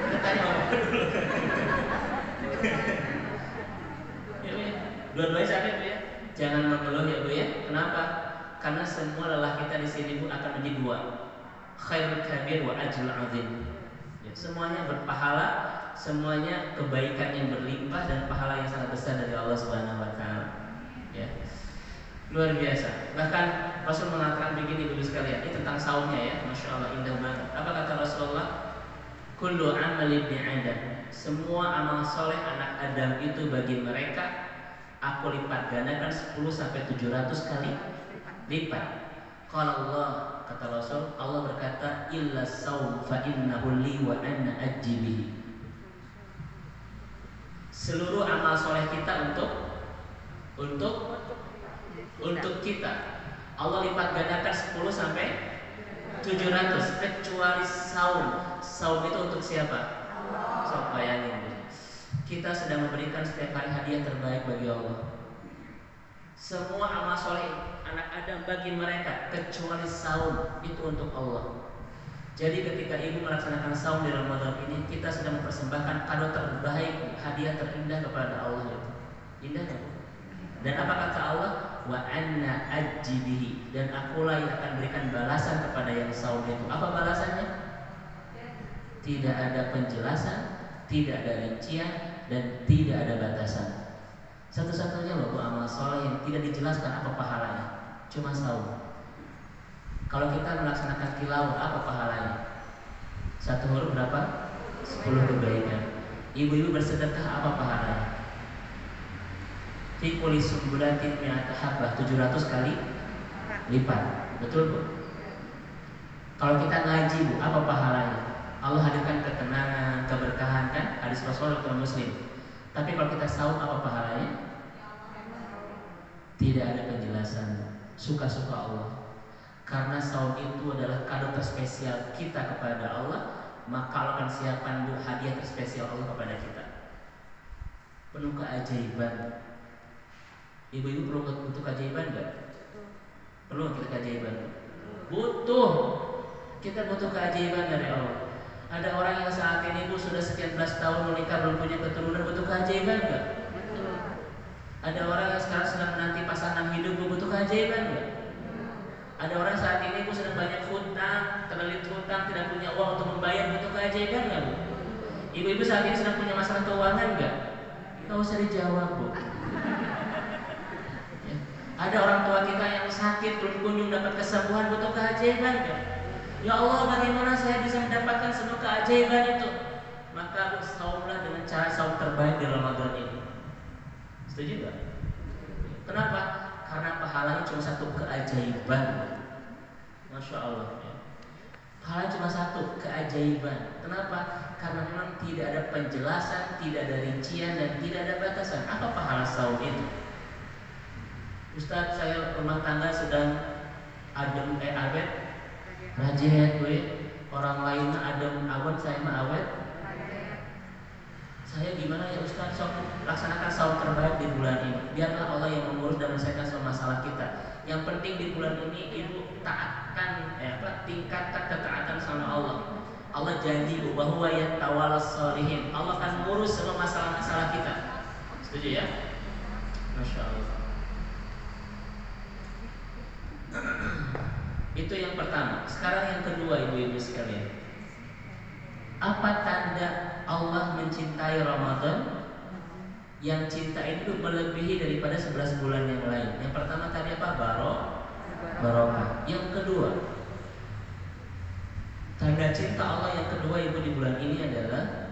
Kita tanya bapak dulu. Ya, Bu ya. Dua-duanya capek, Bu ya. Jangan mengeluh ya, Bu ya. Kenapa? Karena semua lelah kita di sini, Bu, akan menjadi dua. Khairul kabir wa ajrul azim. Ya, semuanya berpahala, semuanya kebaikan yang berlimpah dan pahala yang sangat besar dari Allah Subhanahu wa taala. Ya. Luar biasa. Bahkan Rasul mengatakan begini, Ibu sekalian, ini tentang saumnya ya. Masya Allah, indah banget. Apa kata Rasulullah? Kullu amali ibni Adam, semua amal soleh anak Adam itu bagi mereka aku lipat gandakan 10 sampai 700 kali lipat. Kalau Allah, kata Rasul, Allah berkata illa saum fa innahu li wa anna ajibihi. Seluruh amal soleh kita untuk kita Allah lipat gandakan 10 sampai 700 kecuali saum. Saum itu untuk siapa? So, bayangin, kita sedang memberikan setiap hari hadiah terbaik bagi Allah. Semua amal soleh anak Adam bagi mereka kecuali saum itu untuk Allah. Jadi ketika ibu melaksanakan saum di Ramadan ini, kita sedang mempersembahkan kado terbaik, hadiah terindah kepada Allah itu. Indah kan? Dan apa kata Allah? Wa anna ajibihi, dan akulah yang akan berikan balasan kepada yang saum itu. Apa balasannya? Tidak ada penjelasan, tidak ada rincian, dan tidak ada batasan. Satu-satunya loh amal soleh yang tidak dijelaskan apa pahalanya, cuma saum. Kalau kita melaksanakan tilawah, apa pahalanya? Satu huruf berapa? 10 kebaikan. Ibu-ibu bersedekah, apa pahalanya? Fi kulli sumbulatin mi'ata habbah, 700 kali lipat. Betul, Bu? Kalau kita ngaji, Bu, apa pahalanya? Allah hadirkan ketenangan, keberkahan, kan? Hadis Rasulullah dalam Muslim. Tapi kalau kita saum, apa pahalanya? Tidak ada penjelasan. Suka-suka Allah. Karena saum itu adalah kado terspesial kita kepada Allah, maka Allah akan siapkan hadiah terspesial Allah kepada kita. Penuh keajaiban. Ibu-ibu perlu butuh keajaiban enggak? Perlu kita keajaiban? Butuh. Kita butuh keajaiban dari Allah. Ada orang yang saat ini, Bu, sudah sekian belas tahun menikah belum punya keturunan, butuh keajaiban enggak? Ada orang yang sekarang sedang menanti pasangan hidup, Bu, butuh keajaiban enggak? Ada orang saat ini, Bu, sedang banyak hutang, terlilit hutang, tidak punya uang untuk membayar, butuh keajaiban enggak, Bu? Ibu-ibu saat ini sedang punya masalah keuangan enggak? Enggak usah dijawab, Bu. Ya. Ada orang tua kita yang sakit belum kunjung dapat kesembuhan, butuh keajaiban enggak? Ya Allah, bagaimana saya bisa mendapatkan semua keajaiban itu? Maka saumlah dengan cara saum terbaik di Ramadan ini. Setuju enggak? Kenapa? Karena pahalanya cuma satu, keajaiban. Masya Allah ya. Pahalanya cuma satu, keajaiban. Kenapa? Karena memang tidak ada penjelasan, tidak ada rincian, dan tidak ada batasan. Apa pahala saum itu? Ustaz, saya rumah tangga sedang awet, rajin, gue. Orang lain adem awet, saya mah awet. Saya gimana ya Ustaz? Laksanakan saum terbaik di bulan ini. Biarlah Allah yang mengurus dan menyelesaikan semua masalah kita. Yang penting di bulan ini ibu taatkan, tingkatkan ketaatan sama Allah. Allah janji bahwa yatawalas sholihin. Allah akan mengurus semua masalah-masalah kita. Setuju ya? Masya Allah. Itu yang pertama. Sekarang yang kedua, ibu-ibu sekalian. Apa tanda Allah mencintai Ramadan? Yang cinta itu melebihi daripada 11 bulan yang lain. Yang pertama tadi apa? Barokah. Yang kedua, tanda cinta Allah yang kedua, ibu, di bulan ini adalah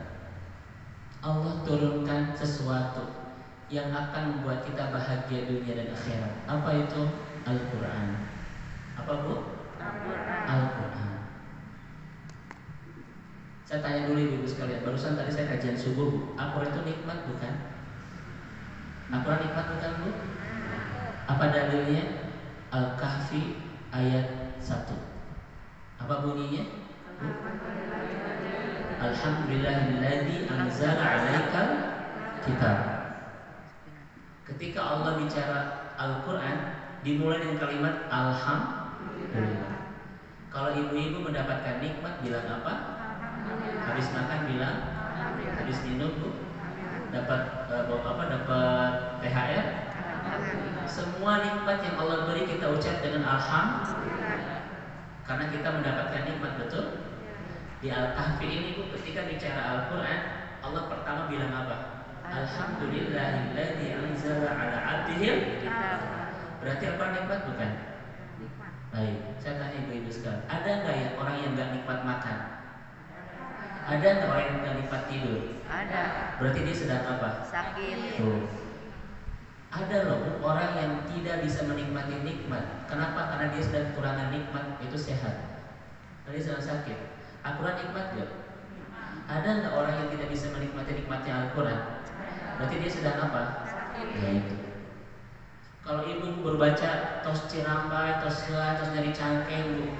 Allah turunkan sesuatu yang akan membuat kita bahagia dunia dan akhirat. Apa itu? Al-Quran. Apa, Bu? Al-Quran. Saya tanya dulu ibu sekalian, barusan tadi saya kajian subuh, Bu. Al-Quran itu nikmat bukan? Al-Quran nikmat bukan, Bu? Apa dalilnya? Al-Kahfi ayat 1. Apa bunyinya? Alhamdulillahilladzi anzala 'alaikal kitab. Ketika Allah bicara Al-Quran, dimulai dengan kalimat Alhamdulillah. Kalau ibu-ibu mendapatkan nikmat, bilang apa? Habis makan bilang, habis minum, Bu, dapat dapat THR. Semua nikmat yang Allah beri kita ucap dengan alhamdulillah, karena kita mendapatkan nikmat, betul? Di Al-Kahfi ini, Bu, ketika bicara Al-Quran, Allah pertama bilang apa? Alhamdulillahilladzi anzala 'ala 'abdihil kitab. Berarti Al-Quran nikmat bukan? Baik, saya tanya ibu-ibu sekalian, ada nggak ya orang yang nggak nikmat makan? Ada nggak orang yang nggak nikmat tidur? Ada. Berarti dia sedang apa? Sakit. Tuh. Ada loh orang yang tidak bisa menikmati nikmat. Kenapa? Karena dia sedang kekurangan nikmat, itu sehat. Karena dia sedang sakit. Al-Quran nikmat gak? Ada nggak orang yang tidak bisa menikmati nikmatnya Al-Quran? Berarti dia sedang apa? Ya itu. Kalau ibu berbaca tos cirambai, tos nyari cangkeng, Bu,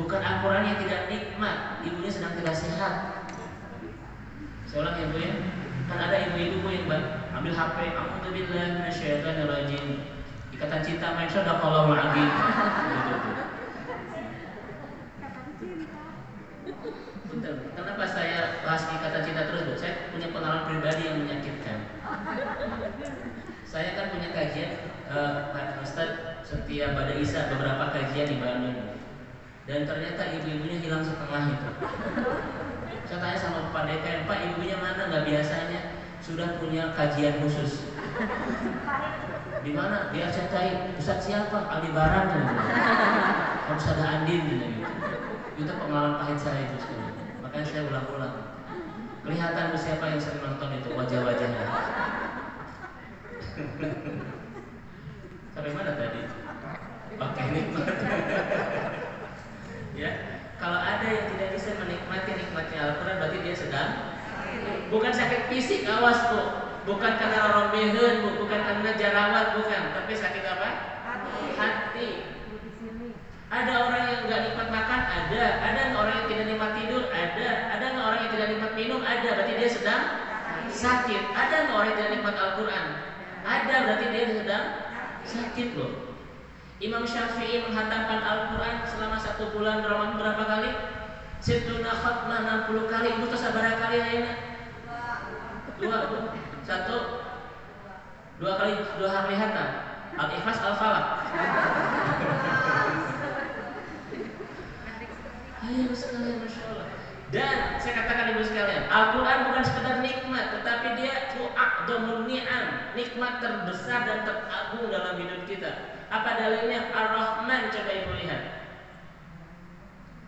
bukan Al-Quran yang tidak nikmat, ibunya sedang tidak sehat. Saya ulang ya, Bu, ya. Kan ada ibu-ibu, Bu, yang ambil HP, a'udzubillahi minasyaitonirrajim, ikatan cinta main sadaqallahul azim. Bentar, kenapa saya bahas ikatan cinta terus, Bu? Saya punya pengalaman pribadi yang menyakitkan. Saya kan punya kajian, Pak Ustadz, setiap pada Isa beberapa kajian di Bandung, dan ternyata ibu-ibunya hilang setengah itu. Saya tanya sama Pak Dekan, Pak, ibunya mana? Nggak biasanya sudah punya kajian khusus. Di mana? Biar saya cari. Ustadz siapa? Aldebaran gitu. Harus ada Andin gitu. Itu pengalaman pahit saya itu sekali. Makanya saya ulang-ulang. Kelihatan siapa yang sering nonton itu wajah-wajahnya. Sampai mana tadi? Oke, nikmat. Ya, kalau ada yang tidak bisa menikmati nikmatnya Al-Quran, berarti dia sedang bukan sakit fisik, awas, Bu. Bukan karena rombehun, Bu, bukan karena jarawat, bukan, tapi sakit apa? Hati. Ada orang yang nggak nikmat makan, ada nggak orang yang tidak nikmat tidur, ada nggak orang yang tidak nikmat minum, ada, berarti dia sedang sakit. Ada nggak orang yang tidak nikmat Al-Quran? Ada, berarti dia sedang sakit, loh. Imam Syafi'i menghatamkan Al-Quran selama 1 bulan Ramadan berapa kali? Situna khatmah 60 kali. Itu sabar kali ya? 2, 2 kali, 2 kali hatam. Al-Ikhlas, Al-Falaq. Ayo sekalian, Masya Allah. Dan saya katakan ibu sekalian, Al-Quran bukan sekedar nikmat, tetapi dia a'dhamun ni'am, nikmat terbesar dan teragung dalam hidup kita. Apa dalilnya? Ar-Rahman, coba ibu lihat.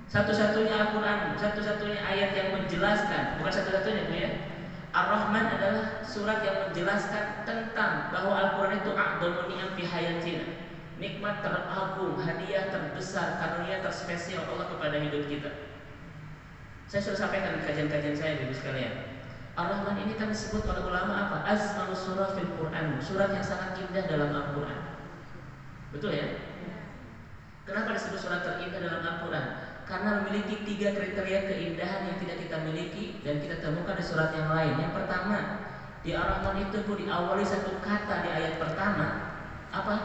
Satu-satunya Al-Quran, satu-satunya ayat yang menjelaskan, bukan satu-satunya, Bu, ya. Ar-Rahman adalah surat yang menjelaskan tentang bahwa Al-Quran itu a'dhamun ni'am fi hayatina, nikmat teragung, hadiah terbesar, karunia terspesial Allah kepada hidup kita. Saya sudah sampaikan di kajian-kajian saya, Ibu sekalian. Ar-Rahman ini kan disebut oleh ulama apa? Azmaul surah fil Quran, surat yang sangat indah dalam Al-Quran. Betul ya? Kenapa disebut surat terindah dalam Al-Quran? Karena memiliki 3 kriteria keindahan yang tidak kita miliki dan kita temukan di surat yang lain. Yang pertama, di Ar-Rahman itu, Bu, diawali satu kata di ayat pertama, apa?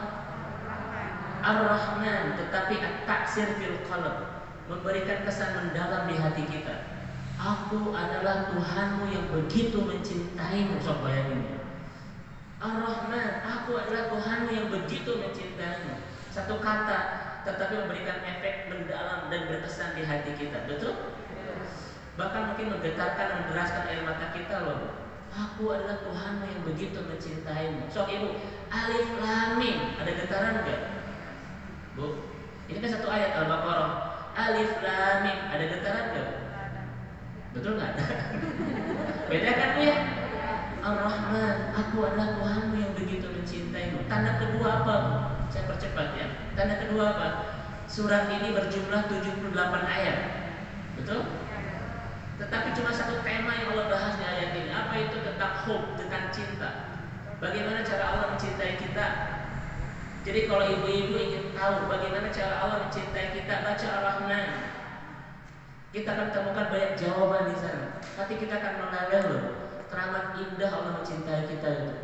Ar-Rahman, tetapi at-ta'sir fil qalb, memberikan kesan mendalam di hati kita. Aku adalah Tuhanmu yang begitu mencintaimu. Sok bayangin. Ar-Rahman, aku adalah Tuhanmu yang begitu mencintaimu. Satu kata, tetapi memberikan efek mendalam dan berkesan di hati kita. Betul? Bahkan mungkin menggetarkan, menderaskan air mata kita loh. Aku adalah Tuhanmu yang begitu mencintaimu. Sok ibu, Alif Lam Mim, ada getaran enggak? Bu, ini kan satu ayat Al-Baqarah. Alif Lam Mim, ada getaran enggak? Betul nggak? Beda kan, Bu, ya? Ar-Rahman, aku adalah Tuhanmu yang begitu mencintaimu. Tanda kedua apa, Bu? Saya percepat ya. Tanda kedua apa? Surat ini berjumlah 78 ayat. Betul? Tetapi cuma satu tema yang Allah bahas di ayat ini. Apa itu? Tentang hub, tentang cinta. Bagaimana cara Allah mencintai kita. Jadi kalau ibu-ibu ingin tahu bagaimana cara Allah mencintai kita, baca Ar-Rahman. Kita akan temukan banyak jawaban di sana. Nanti kita akan mengenal loh teramat indah Allah mencintai kita itu.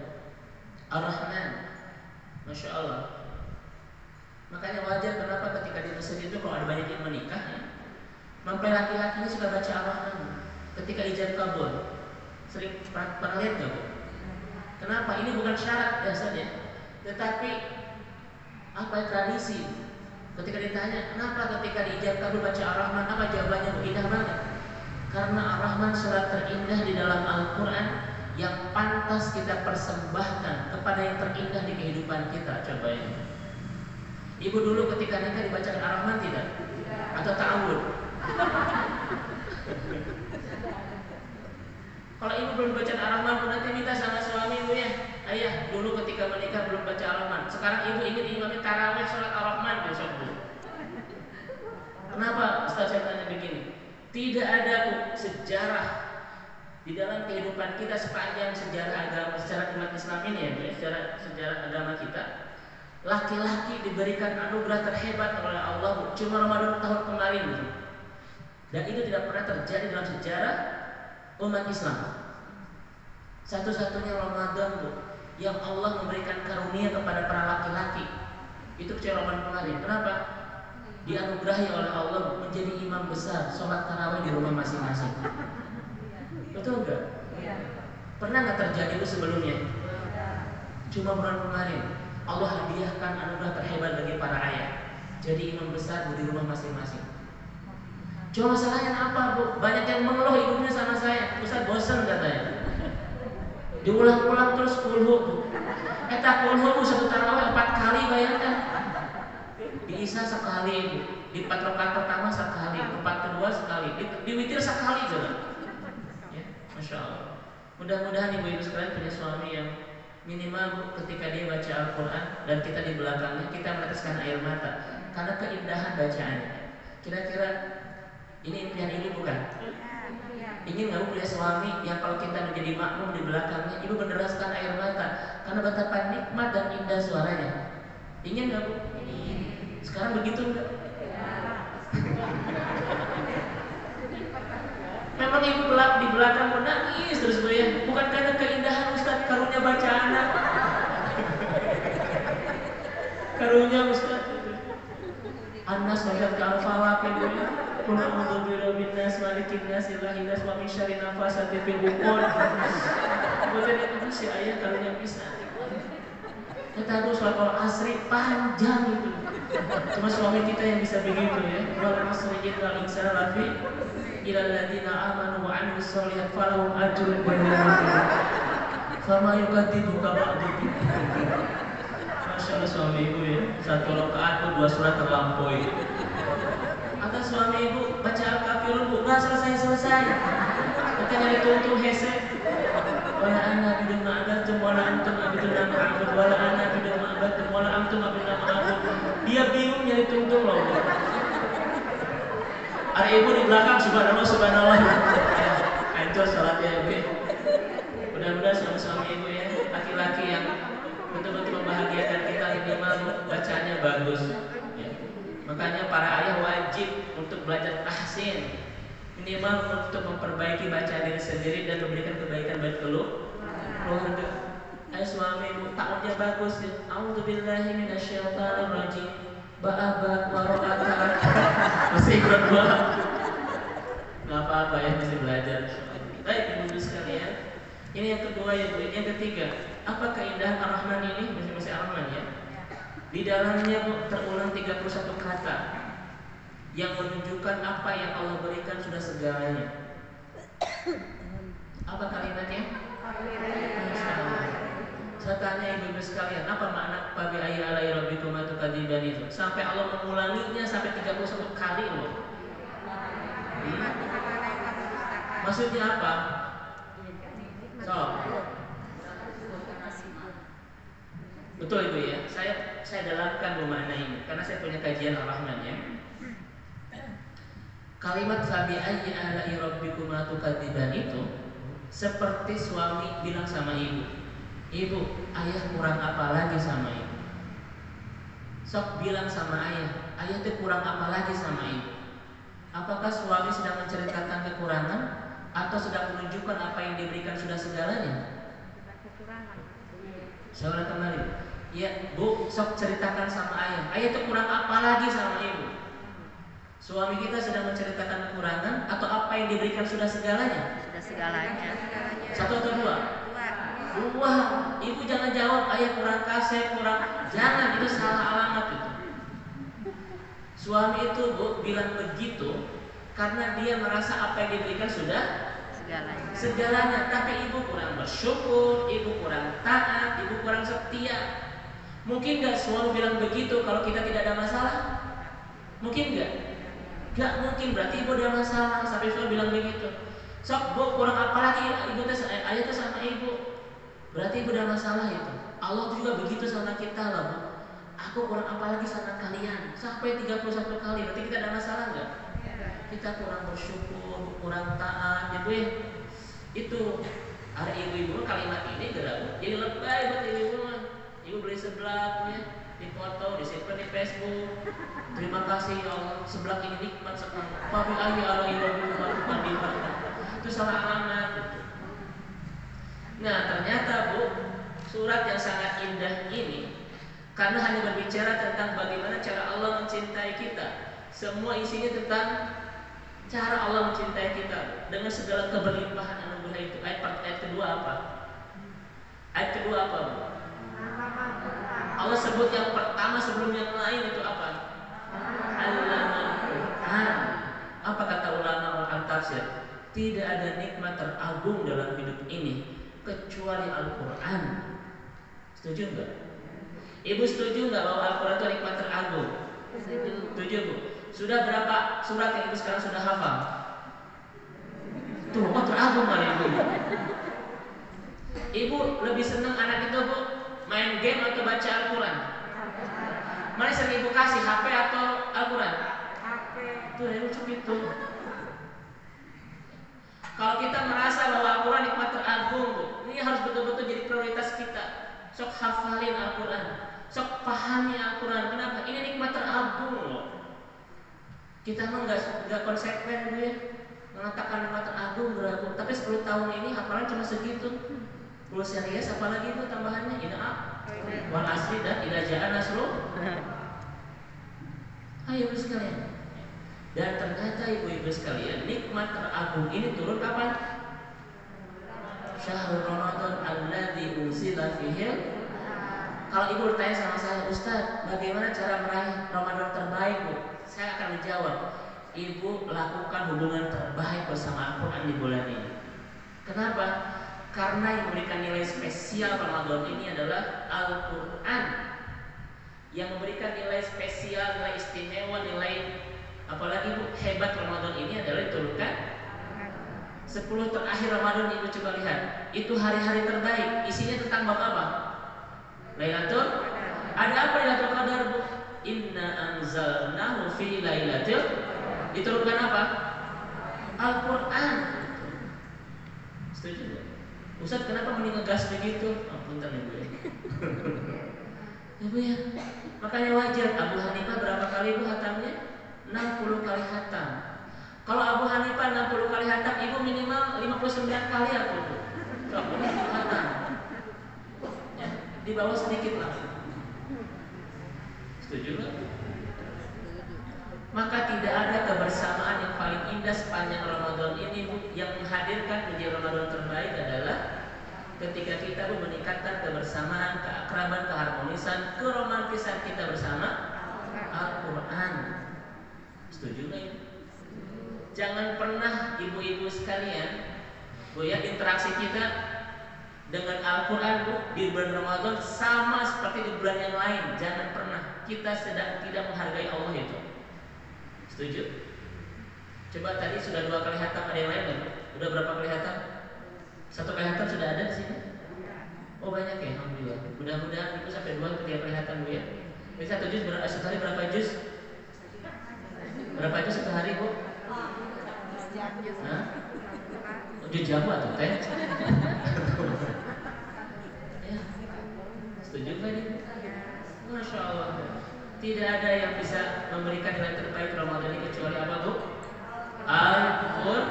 Ar-Rahman, Masya Allah. Makanya wajar kenapa ketika di Mesir itu kalau ada banyak yang menikah ya, sampai laki-lakinya suka baca Ar-Rahman ketika ijab kabul. Sering pernah lihat nggak Bu? Kenapa? Ini bukan syarat biasanya, tetapi apa tradisi. Ketika ditanya kenapa ketika diijab kabul baca Ar-Rahman, apa jawabannya? Indah banget. Karena Ar-Rahman surat terindah di dalam Al-Quran yang pantas kita persembahkan kepada yang terindah di kehidupan kita. Coba ini. Ibu dulu ketika nikah dibacakan Ar-Rahman tidak? Atau ta'awud? Kalau ibu belum baca Ar-Rahman, nanti minta sama suami ibu ya, ayah dulu ketika menikah belum baca Ar-Rahman. Sekarang ibu ingin imami tarawih sholat Ar-Rahman besok Bu. Kenapa Ustaz saya tanya begini? Tidak ada Bu sejarah di dalam kehidupan kita sepanjang sejarah agama, sejarah umat Islam ini ya Bu, sejarah agama kita. Laki-laki diberikan anugerah terhebat oleh Allah Bu, cuma Ramadan tahun kemarin Bu. Dan itu tidak pernah terjadi dalam sejarah umat Islam. Satu-satunya Ramadan Bu yang Allah memberikan karunia kepada para laki-laki itu kecuali Ramadan kemarin. Kenapa? Dianugerahi oleh Allah menjadi imam besar sholat tarawih di rumah masing-masing. Betul enggak? Pernah nggak terjadi itu sebelumnya? Cuma bulan kemarin Allah hadiahkan anugerah terhebat bagi para ayah, jadi imam besar di rumah masing-masing. Cuma masalahnya apa Bu? Banyak yang mengeluh ibunya sama saya, Ustaz bosan katanya. Diulang-ulang terus kulhu. Eta kulhu Bu satu tarawih 4 kali bayarkan. Di Isya sekali Bu, di 4 rakaat pertama sekali, 4 kedua sekali, di witir sekali juga. Ya, Masya Allah. Mudah-mudahan ibu-ibu sekalian punya suami yang minimal Bu, ketika dia baca Al-Quran dan kita di belakangnya, kita meneteskan air mata karena keindahan bacaannya. Kira-kira ini impian ibu bukan? Ingin nggak Bu punya suami yang kalau kita menjadi makmum di belakangnya, ibu menderaskan air mata karena betapa nikmat dan indah suaranya. Ingin nggak Bu? Sekarang begitu enggak? Memang ibu di belakang menangis terus Bu ya. Bukan karena keindahan Ustaz, karunia baca anak. Karunia Ustaz. Anas baca al-falaq Bu ya. Qul a'udzu birabbin nas malikin nas ilahin nas wa min syarri nafasati fil 'uqad. Betul itu si ayah karunia bisa. Kita tuh sholat asri panjang itu. Cuma suami kita yang bisa begitu ya. Wal asri innal insana lafi ilal ladzina amanu wa 'amilus sholihat falahum ajrun ghairu mamnun. Fama yukadzibuka ba'du. Masya Allah suami ibu ya. 1 rakaat tuh 2 surat terlampaui. Atau suami ibu baca Al-Kafirun Bu, nggak selesai-selesai. Katanya dituntun hese. Wala ana bidun ma'abatum wala antum abidun ma'abud wala ana bidun ma'abatum wala antum abidun ma'abud. Dia bingung nyari tungtung loh. Ada ibu di belakang subhanallah subhanallah. Hancur salatnya ibu. Mudah-mudahan suami-suami ibu ya, laki-laki yang betul-betul membahagiakan kita minimal bacanya bagus. Ya. Makanya para ayah wajib untuk belajar tahsin. Minimal untuk memperbaiki bacaan diri sendiri dan memberikan kebaikan bagi keluarga. Ayo suami ibu takutnya bagus ya. A'udzubillahi minasyaitonir rajim. Ba'abak waro'atak. Masih ikut banget. Gak apa-apa ya, masih belajar. Baik ibu sekalian. Ini yang kedua ya Bu. Yang ketiga, apa keindahan Ar-Rahman ini? Masih Ar-Rahman ya. Di dalamnya Bu terulang 31 kata yang menunjukkan apa yang Allah berikan sudah segalanya. Apa kalimatnya? Saya tanya ibu-ibu sekalian, apa makna Fabi ayyi alai rabbikuma tukadziban itu? Sampai Allah mengulanginya sampai 31 kali loh. Maksudnya apa? So, betul Ibu ya. Saya dalamkan makna ini karena saya punya kajian Ar-Rahman ya. Kalimat fabi ayyi ala'i rabbikuma tukadziban itu seperti suami bilang sama ibu, "Ibu, ayah kurang apa lagi sama ibu?" Sok bilang sama ayah, "Ayah itu kurang apa lagi sama ibu?" Apakah suami sedang menceritakan kekurangan atau sedang menunjukkan apa yang diberikan sudah segalanya? Kekurangan. Saya ulang kembali. Ya, Bu, sok ceritakan sama ayah. Ayah itu kurang apa lagi sama ibu? Suami kita sedang menceritakan kekurangan atau apa yang diberikan sudah segalanya? Sudah segalanya. Satu atau dua? Dua. Ibu jangan jawab ayah kurang kasih, kurang. Jangan, itu salah alamat itu. Suami itu, Bu, bilang begitu karena dia merasa apa yang diberikan sudah segalanya. Tapi ibu kurang bersyukur, ibu kurang taat, ibu kurang setia. Mungkin gak suami bilang begitu kalau kita tidak ada masalah? Mungkin gak? Gak mungkin, berarti ibu ada masalah sampai suami bilang begitu. Sok, Bu, kurang apa lagi ibu ayah itu sama ibu? Berarti ibu ada masalah itu. Allah juga begitu sama kita loh, Bu. Aku kurang apa lagi sama kalian? Sampai 31 kali, berarti kita ada masalah nggak? Kita kurang bersyukur, kurang taat, ya Bu ya. Itu ada ibu-ibu kalimat ini gerak jadi lebay buat ibu-ibu. Ibu beli seblak ya, dipoto, disimpan di Facebook. Terima kasih ya Allah, seblak ini nikmat sekali. Fabi ayyi ala'i rabbikuma tukadziban. Itu salah alamat gitu. Nah ternyata Bu, surat yang sangat indah ini karena hanya berbicara tentang bagaimana cara Allah mencintai kita. Semua isinya tentang cara Allah mencintai kita dengan segala keberlimpahan anugerah itu. Ayat kedua apa? Ayat kedua apa, Bu? Allah sebut yang pertama sebelum yang lain itu apa? Allamal Quran. Apa kata ulama al-tafsir? Tidak ada nikmat teragung dalam hidup ini kecuali Al-Quran. Setuju enggak? Ibu setuju nggak bahwa Al-Quran itu nikmat teragung? Setuju Bu? Sudah berapa surat yang ibu sekarang sudah hafal? Tuh, kok teragung kali ibu? Ibu lebih senang anak itu Bu main game atau baca Al-Quran? Mana sering ibu kasih, HP atau Al-Quran? HP. Tuh, ya lucu gitu. Kalau kita merasa bahwa Al-Quran nikmat teragung Bu, ini harus betul-betul jadi prioritas kita. Sok hafalin Al-Quran, sok pahami Al-Quran. Kenapa? Ini nikmat teragung loh. Kita mah nggak konsekuen Bu ya, mengatakan nikmat teragung beragung. Tapi 10 tahun ini hafalan cuma segitu. Belum serius, apalagi Bu tambahannya inna wal asri dan idza jaa nasrul. Ayo Bu sekalian. Dan ternyata ibu-ibu sekalian, nikmat teragung ini turun kapan? Syahrul Ramadan alladzi unzila fihi. Kalau ibu bertanya sama saya, Ustaz, bagaimana cara meraih Ramadan terbaik, Bu? Saya akan menjawab, ibu lakukan hubungan terbaik bersama Al-Quran di bulan ini. Kenapa? Karena yang memberikan nilai spesial Ramadan ini adalah Al-Quran. Yang memberikan nilai spesial, nilai istimewa, nilai apalagi Bu, hebat Ramadan ini adalah diturunkan 10 terakhir Ramadan. Ibu coba lihat, itu hari-hari terbaik. Isinya tentang bab apa? Lailatul. Ada apa Lailatul Qadar, Bu? Inna anzalnahu fi lailatul. Diturunkan apa? Al-Quran. Setuju nggak? Ustaz, kenapa mending ngegas begitu? Punten Ibu ya. Ibu ya. Makanya wajar. Abu Hanifah berapa kali Bu hatamnya? 60 kali hatam. Kalau Abu Hanifah 60 kali hatam, ibu minimal 59 kali aku Bu. Berapa hatam? Ya, di bawah sedikit lah. Setuju nggak? Maka tidak ada kebersamaan yang paling indah sepanjang Ramadan ini Bu. Yang menghadirkan menjadi Ramadan terbaik adalah ketika kita Bu meningkatkan kebersamaan, keakraban, keharmonisan, keromantisan kita bersama Al-Quran. Setuju nggak? Jangan pernah ibu-ibu sekalian Bu ya, interaksi kita dengan Al-Quran Bu di bulan Ramadan sama seperti di bulan yang lain. Jangan pernah. Kita sedang tidak menghargai Allah itu. Setuju? Coba tadi sudah 2 kali hatam, ada yang lain nggak? Udah berapa kali hatam? 1 kali hatam sudah ada di sini? Oh banyak ya, alhamdulillah. Mudah-mudahan itu sampai 2 ke 3 kali hatam Bu ya. Bisa 1 juz, satu hari berapa juz? Berapa juz satu hari Bu? Hah? Jus jambu atau teh? Ya, setuju nggak nih? Masya Allah. Tidak ada yang bisa memberikan nilai terbaik Ramadan ini kecuali apa, Bu? Al-Quran.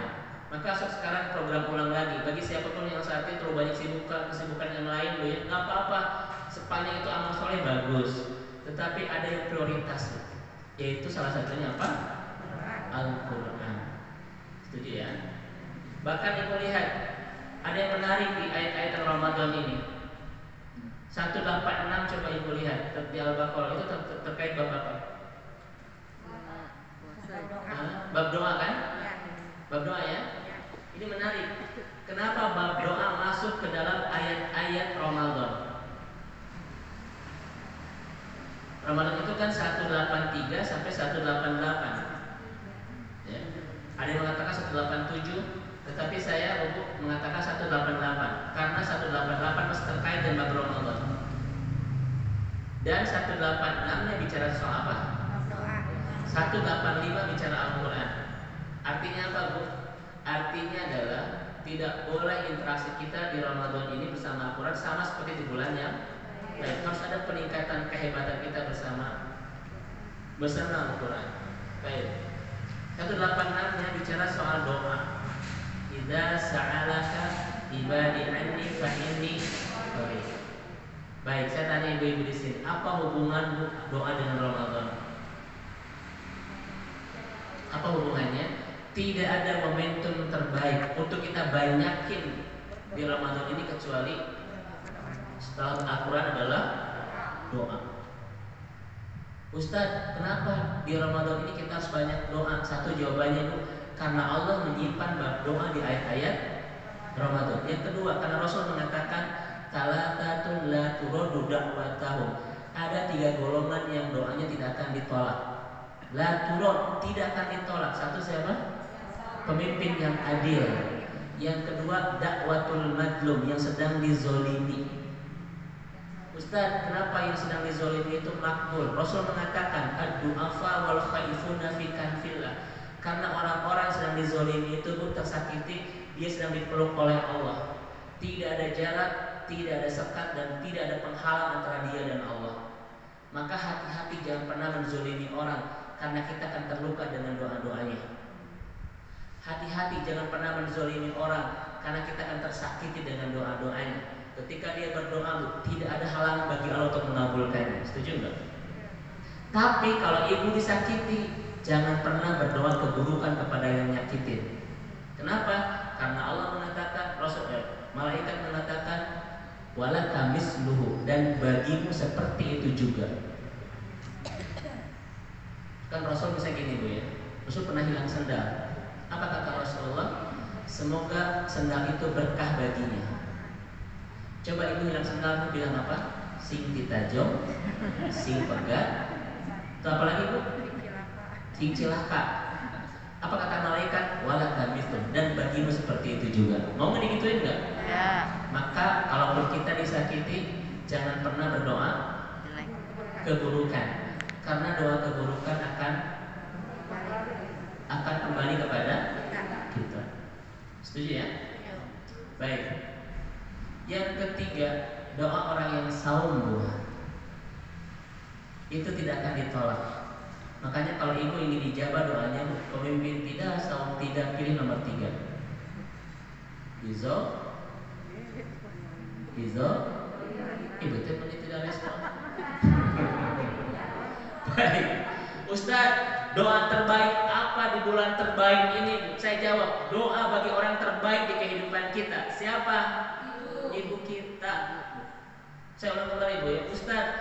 Ya. Maka sekarang program ulang lagi. Bagi siapapun yang saat ini terlalu banyak kesibukan yang lain, Bu, ya, nggak apa-apa. Sepanjang itu amal soleh bagus. Tetapi ada yang prioritas, yaitu salah satunya apa? Al-Quran. Setuju ya? Bahkan ibu lihat ada yang menarik di ayat-ayat Ramadan ini. 186 coba ibu lihat di Al-Baqarah itu terkait bab apa? Bab doa kan? Bab doa ya? Ini menarik. Kenapa bab doa masuk ke dalam ayat-ayat Ramadan? Ramadan itu kan 183 sampai 188. Ya. Ada yang mengatakan 187, tetapi saya mengatakan 188 karena 188 masih terkait dengan bab Ramadan. Dan 186-nya bicara soal apa? 185 bicara Al-Quran. Artinya apa, Bu? Artinya adalah tidak boleh interaksi kita di Ramadan ini bersama Al-Quran sama seperti di bulan yang baik. Harus ada peningkatan kehebatan kita bersama Al-Quran. Baik. 186-nya bicara soal doa. Idza sa'alaka ibadi anni fa inni qarib. Baik, saya tanya ibu-ibu di sini, apa hubungan doa dengan Ramadan? Apa hubungannya? Tidak ada momentum terbaik untuk kita banyakin di Ramadan ini kecuali setelah Al-Quran adalah doa. Ustaz, kenapa di Ramadan ini kita harus banyak doa? Satu jawabannya, Bu, karena Allah menyimpan bab doa di ayat-ayat Ramadan. Yang kedua, karena Rasul mengatakan salatatun la turadu da'watahum. Ada 3 golongan yang doanya tidak akan ditolak. La turad, tidak akan ditolak. Satu siapa? Pemimpin yang adil. Yang kedua, dakwatul madlum, yang sedang dizolimi. Ustaz, kenapa yang sedang dizolimi itu makbul? Rasul mengatakan ad-du'afa wal khaifuna fi kanfillah. Karena orang-orang yang sedang dizolimi itu pun tersakiti, dia sedang dipeluk oleh Allah. Tidak ada jarak, tidak ada sekat, dan tidak ada penghalang antara dia dan Allah. Maka hati-hati jangan pernah menzolimi orang, karena kita akan terluka dengan doa-doanya. Hati-hati jangan pernah menzolimi orang, karena kita akan tersakiti dengan doa-doanya. Ketika dia berdoa, tidak ada halangan bagi Allah untuk mengabulkannya. Setuju enggak? Tapi kalau ibu disakiti, jangan pernah berdoa keburukan kepada yang nyakitin. Kenapa? Karena Allah mengatakan, malaikat mengatakan, wala kamisluhu, dan bagimu seperti itu juga. Kan Rasul bisa gini, Bu, ya. Rasul pernah hilang sendal. Apa kata Rasulullah? Semoga sendal itu berkah baginya. Coba ibu hilang sendal, ibu bilang apa? Sing ditajong, sing pegat. Itu apa lagi, Bu? Sing cilaka. Apa kata malaikat? Wala kamithun, dan bagimu seperti itu juga. Mau nggak digituin nggak? Ya. Maka kalau kita disakiti, jangan pernah berdoa keburukan, karena doa keburukan akan kembali kepada kita. Setuju ya? Baik. Yang ketiga, doa orang yang saum, Bu, itu tidak akan ditolak. Makanya kalau ibu ingin dijabah doanya, pemimpin tidak, saum tidak, pilih nomor 3. Ibu teh tidak respon. Baik, Ustadz, doa terbaik apa di bulan terbaik ini? Saya jawab, doa bagi orang terbaik di kehidupan kita. Siapa? Ibu kita. Saya ulang kembali, Ibu, ya. Ustadz,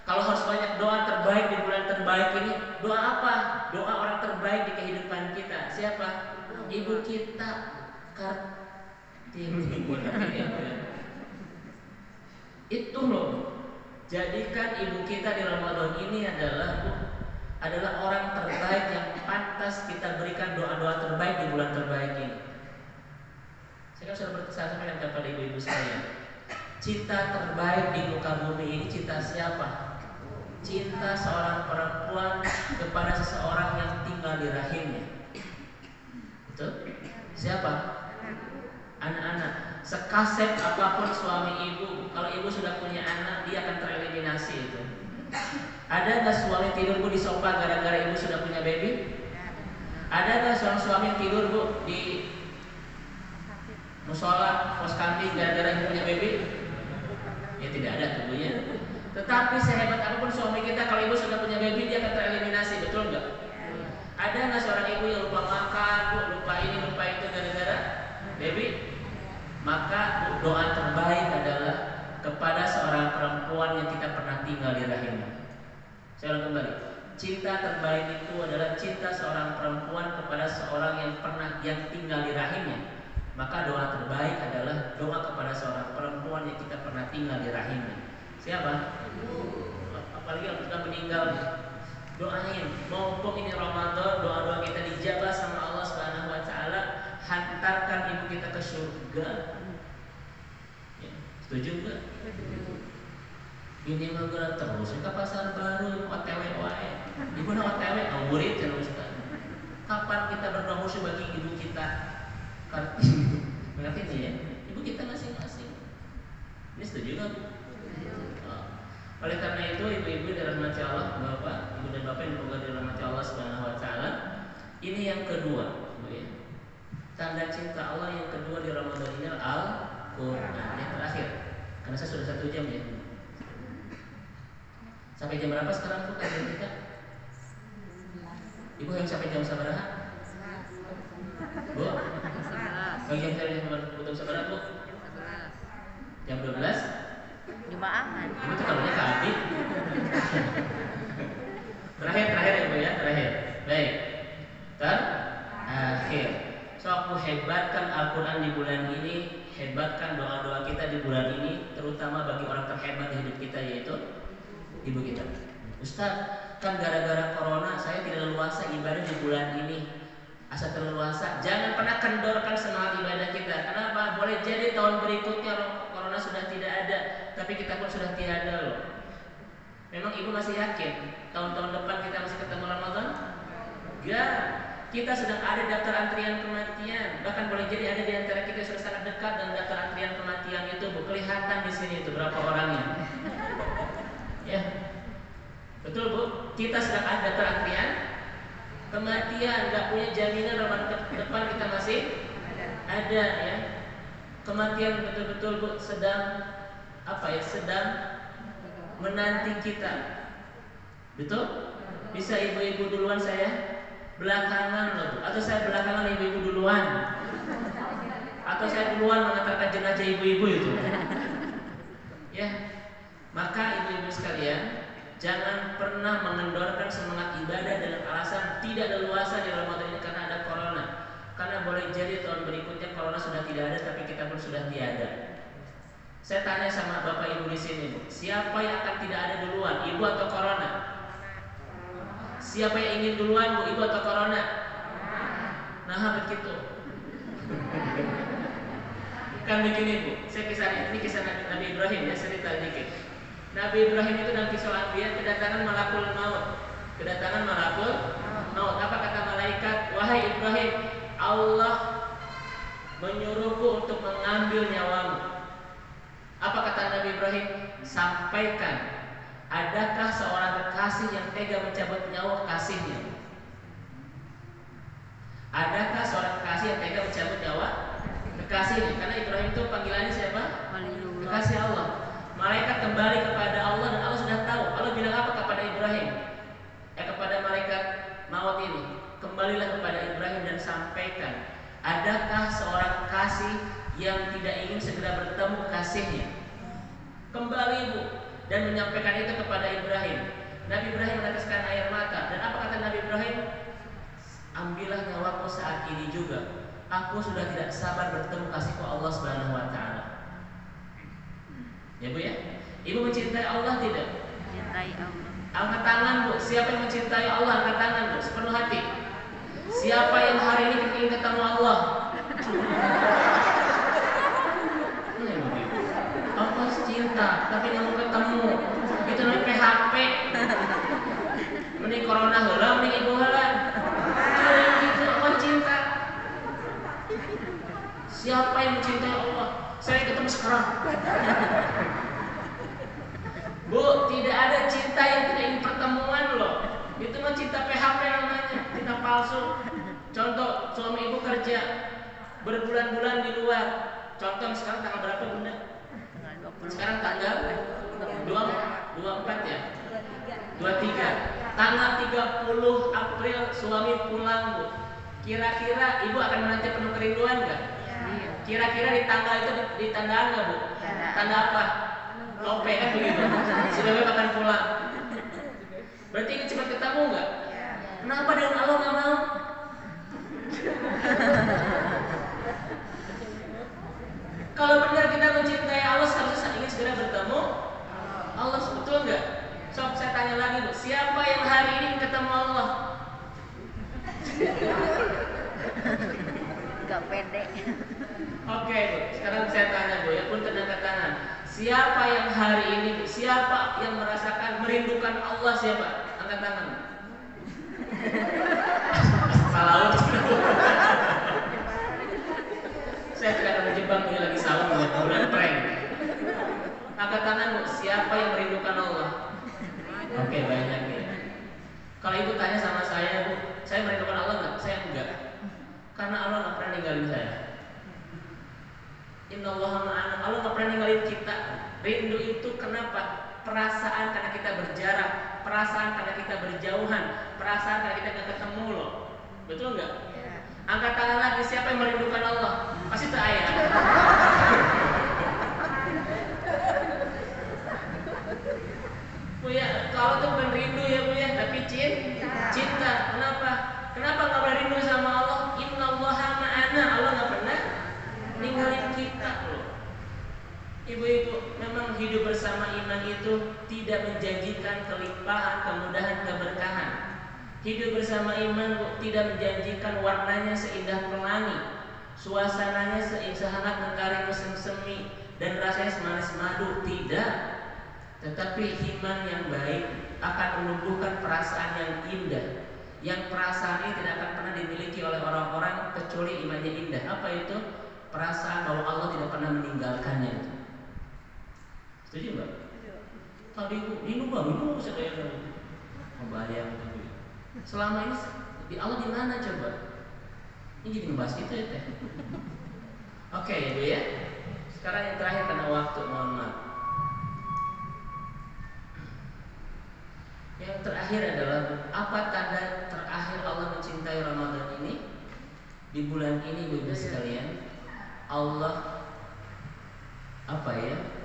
kalau harus banyak doa terbaik di bulan terbaik ini, doa apa? Doa orang terbaik di kehidupan kita. Siapa? Ibu kita. Itu loh. Jadikan ibu kita di Ramadan ini adalah orang terbaik yang pantas kita berikan doa-doa terbaik di bulan terbaik ini. Saya kan sudah sampaikan kepada ibu-ibu saya, cinta terbaik di muka bumi ini cinta siapa? Cinta seorang perempuan kepada seseorang yang tinggal di rahimnya. Siapa? Anak-anak. Sekasep apapun suami ibu, kalau ibu sudah punya anak, dia akan tereliminasi itu. Ada nggak suami tidur bu di sofa gara-gara ibu sudah punya baby? Ada nggak seorang suami tidur bu di musola, pos kantin gara-gara ibu punya baby? Ya tidak ada tentunya. Tetapi sehebat apapun suami kita, kalau ibu sudah punya baby, dia akan tereliminasi, betul nggak? Ada nggak seorang ibu yang lupa makan, bu, lupa ini, lupa itu gara-gara baby? Maka doa terbaik adalah kepada seorang perempuan yang kita pernah tinggal di rahimnya. Saya ulang kembali. Cinta terbaik itu adalah cinta seorang perempuan kepada seorang yang tinggal di rahimnya. Maka doa terbaik adalah doa kepada seorang perempuan yang kita pernah tinggal di rahimnya. Siapa? Apalagi yang sudah meninggal. Doain, mumpung ini Ramadan, doa-doa kita dijabah sama Allah Subhanahu wa taala, hantarkan ibu kita ke surga. Ya, setuju enggak? Ini mah gerak terus ke pasar baru, OTW wae. Ibu na OTW, murid kan Ustaz. Kapan kita berdoa musuh bagi ibu kita? Ngerti nih ya? Ibu kita masing-masing. Ini setuju nggak? Oleh karena itu, ibu-ibu dirahmati Allah, bapak, ibu dan bapak yang semoga dirahmati Allah Subhanahu wa taala. Ini yang kedua, Bu ya. Tanda cinta Allah yang kedua di Ramadan ini Al-Qur'an. Yang terakhir. Karena saya sudah 1 jam ya. Sampai jam berapa sekarang Bu kajian kita? Ibu yang sampai jam sabaraha? Bu? Jam sabaraha Bu? Jam 12? Jumaahan. Ibu tuh kalaunya ke Abi. Terakhir ya Bu ya, terakhir. Baik. Terakhir. So aku hebatkan Al-Quran di bulan ini, hebatkan doa-doa kita di bulan ini, terutama bagi orang terhebat di hidup kita yaitu ibu kita. Ustaz, kan gara-gara corona saya tidak leluasa ibadah di bulan ini. Asa terleluasa, jangan pernah kendorkan semangat ibadah kita. Kenapa? Boleh jadi tahun berikutnya corona sudah tidak ada, tapi kita pun sudah tiada loh. Memang ibu masih yakin tahun-tahun depan kita masih ketemu Ramadan? Enggak. Kita sedang ada daftar antrian kematian. Bahkan boleh jadi ada di antara kita sudah sangat dekat dengan daftar antrian kematian itu, Bu. Kelihatan di sini itu berapa orangnya. Ya. Betul, Bu. Kita sedang ada daftar antrian kematian, nggak punya jaminan Ramadan depan kita masih ada ya. Kematian betul-betul Bu sedang sedang menanti kita. Betul? Bisa ibu-ibu duluan saya belakangan loh Bu. Atau saya belakangan ibu-ibu duluan. Atau saya duluan mengantarkan jenazah ibu-ibu itu. Ya. Maka ibu-ibu sekalian, jangan pernah mengendorkan semangat ibadah dengan alasan tidak leluasa di Ramadan ini karena ada corona. Karena boleh jadi tahun berikutnya corona sudah tidak ada, tapi kita pun sudah tiada. Saya tanya sama bapak ibu di sini, Bu, siapa yang akan tidak ada duluan, ibu atau corona? Siapa yang ingin duluan, Bu, ibu atau corona? Nah, begitu. Kan begini, Bu, ini kisah Nabi Ibrahim ya, cerita dikit. Nabi Ibrahim itu dalam kisah Anbiya kedatangan malakul maut. Kedatangan malakul maut. Apa kata malaikat? Wahai Ibrahim, Allah menyuruhku untuk mengambil nyawamu. Apa kata Nabi Ibrahim? Sampaikan, adakah seorang kekasih yang tega mencabut nyawa kasihnya? Adakah seorang kekasih yang tega mencabut nyawa kekasihnya? Karena Ibrahim itu panggilannya siapa? Kekasih Allah. Malaikat kembali kepada Allah dan Allah sudah tahu. Allah bilang apa kepada Ibrahim? Kepada malaikat maut ini, kembalilah kepada Ibrahim dan sampaikan, adakah seorang kekasih yang tidak ingin segera bertemu kasihnya? Kembali Bu dan menyampaikan itu kepada Ibrahim. Nabi Ibrahim meneteskan air mata. Dan apa kata Nabi Ibrahim? Ambillah nyawaku saat ini juga. Aku sudah tidak sabar bertemu kasihku Allah Subhanahu wa taala. Ya Bu ya. Ibu mencintai Allah tidak? Mencintai Allah. Angkat tangan Bu. Siapa yang mencintai Allah? Angkat tangan Bu. Sepenuh hati. Siapa yang hari ini ingin ketemu Allah? Allah cinta, tapi nggak mau ketemu. Itu namanya PHP. Mending corona heula, mending ibu heula. Gitu, Allah cinta. berbulan-bulan di luar. Contoh sekarang tanggal berapa Bunda? Tanggal 20. Sekarang tanggal 24 ya? 23. Tanggal 30 April suami pulang Bu. Kira-kira Ibu akan menanti penuh kerinduan nggak? Iya. Kira-kira di tanggal itu ditandaan nggak Bu? Tanda. Tanda apa? Lope kan begitu. Sudah akan pulang. Berarti ini cepat ketemu nggak? Iya. Kenapa dengan Allah nggak mau? Kalau benar kita mencintai Allah, seharusnya ingin segera bertemu Allah, betul nggak? Sob, saya tanya lagi Bu, siapa yang hari ini ketemu Allah? Gak pede. Oke Bu, sekarang saya tanya Bu, ya pun angkat tangan. Siapa yang hari ini, Bu? Siapa yang merasakan merindukan Allah? Siapa? Angkat tangan. Salah. Saya tidak akan menjebak punya lagi salah, bulan prank. Angkat tangan Bu, siapa yang merindukan Allah? Oke, banyak ya. Kalau Ibu tanya sama saya Bu, saya merindukan Allah nggak? Saya enggak. Karena Allah nggak pernah ninggalin saya. Innallaha ma'ana. Allah nggak pernah ninggalin kita. Rindu itu kenapa? Perasaan karena kita berjarak, perasaan karena kita berjauhan, perasaan karena kita nggak ketemu loh. Betul nggak? Angkat tangan lagi, siapa yang merindukan Allah? Pasti tak ayah. Bu ya, kalau tuh bukan rindu ya Bu ya, tapi cinta. Kenapa? Kenapa nggak boleh rindu sama Allah? Innallaha ma'ana. Allah nggak pernah ninggalin kita loh. Ibu-ibu, memang hidup bersama iman itu tidak menjanjikan kelimpahan, kemudahan, keberkahan. Hidup bersama iman Bu, tidak menjanjikan warnanya seindah pelangi, suasananya sehangat mentari musim semi, dan rasanya semanis madu. Tidak. Tetapi iman yang baik akan menumbuhkan perasaan yang indah, yang perasaan ini tidak akan pernah dimiliki oleh orang-orang kecuali imannya indah. Apa itu? Perasaan bahwa Allah tidak pernah meninggalkannya itu. Setuju nggak? Kalau ini saya membayang. Selama ini di Allah di mana coba? Ini jadi ngebahas kita ya teh. Oke ya Bu ya. Sekarang yang terakhir karena waktu, mohon maaf. Yang terakhir adalah apa tanda terakhir Allah mencintai Ramadan ini? Di bulan ini Bu sekalian, Allah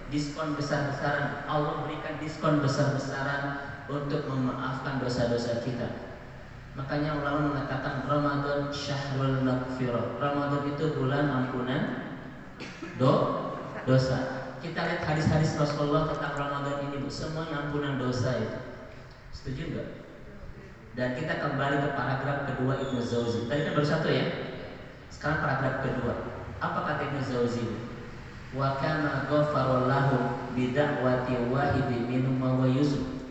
diskon besar-besaran. Allah berikan diskon besar-besaran untuk memaafkan dosa-dosa kita. Makanya ulama mengatakan Ramadan syahrul maghfirah. Ramadan itu bulan ampunan dosa. Kita lihat hadis-hadis Rasulullah tentang Ramadan ini Bu, semuanya ampunan dosa itu. Setuju enggak? Dan kita kembali ke paragraf kedua Ibnu Jauzi. Tadi kan baru satu ya. Sekarang paragraf kedua. Apa kata Ibnu Jauzi? Wa kana ghafarallahu bid'awati wahidi minhum wa Yusuf.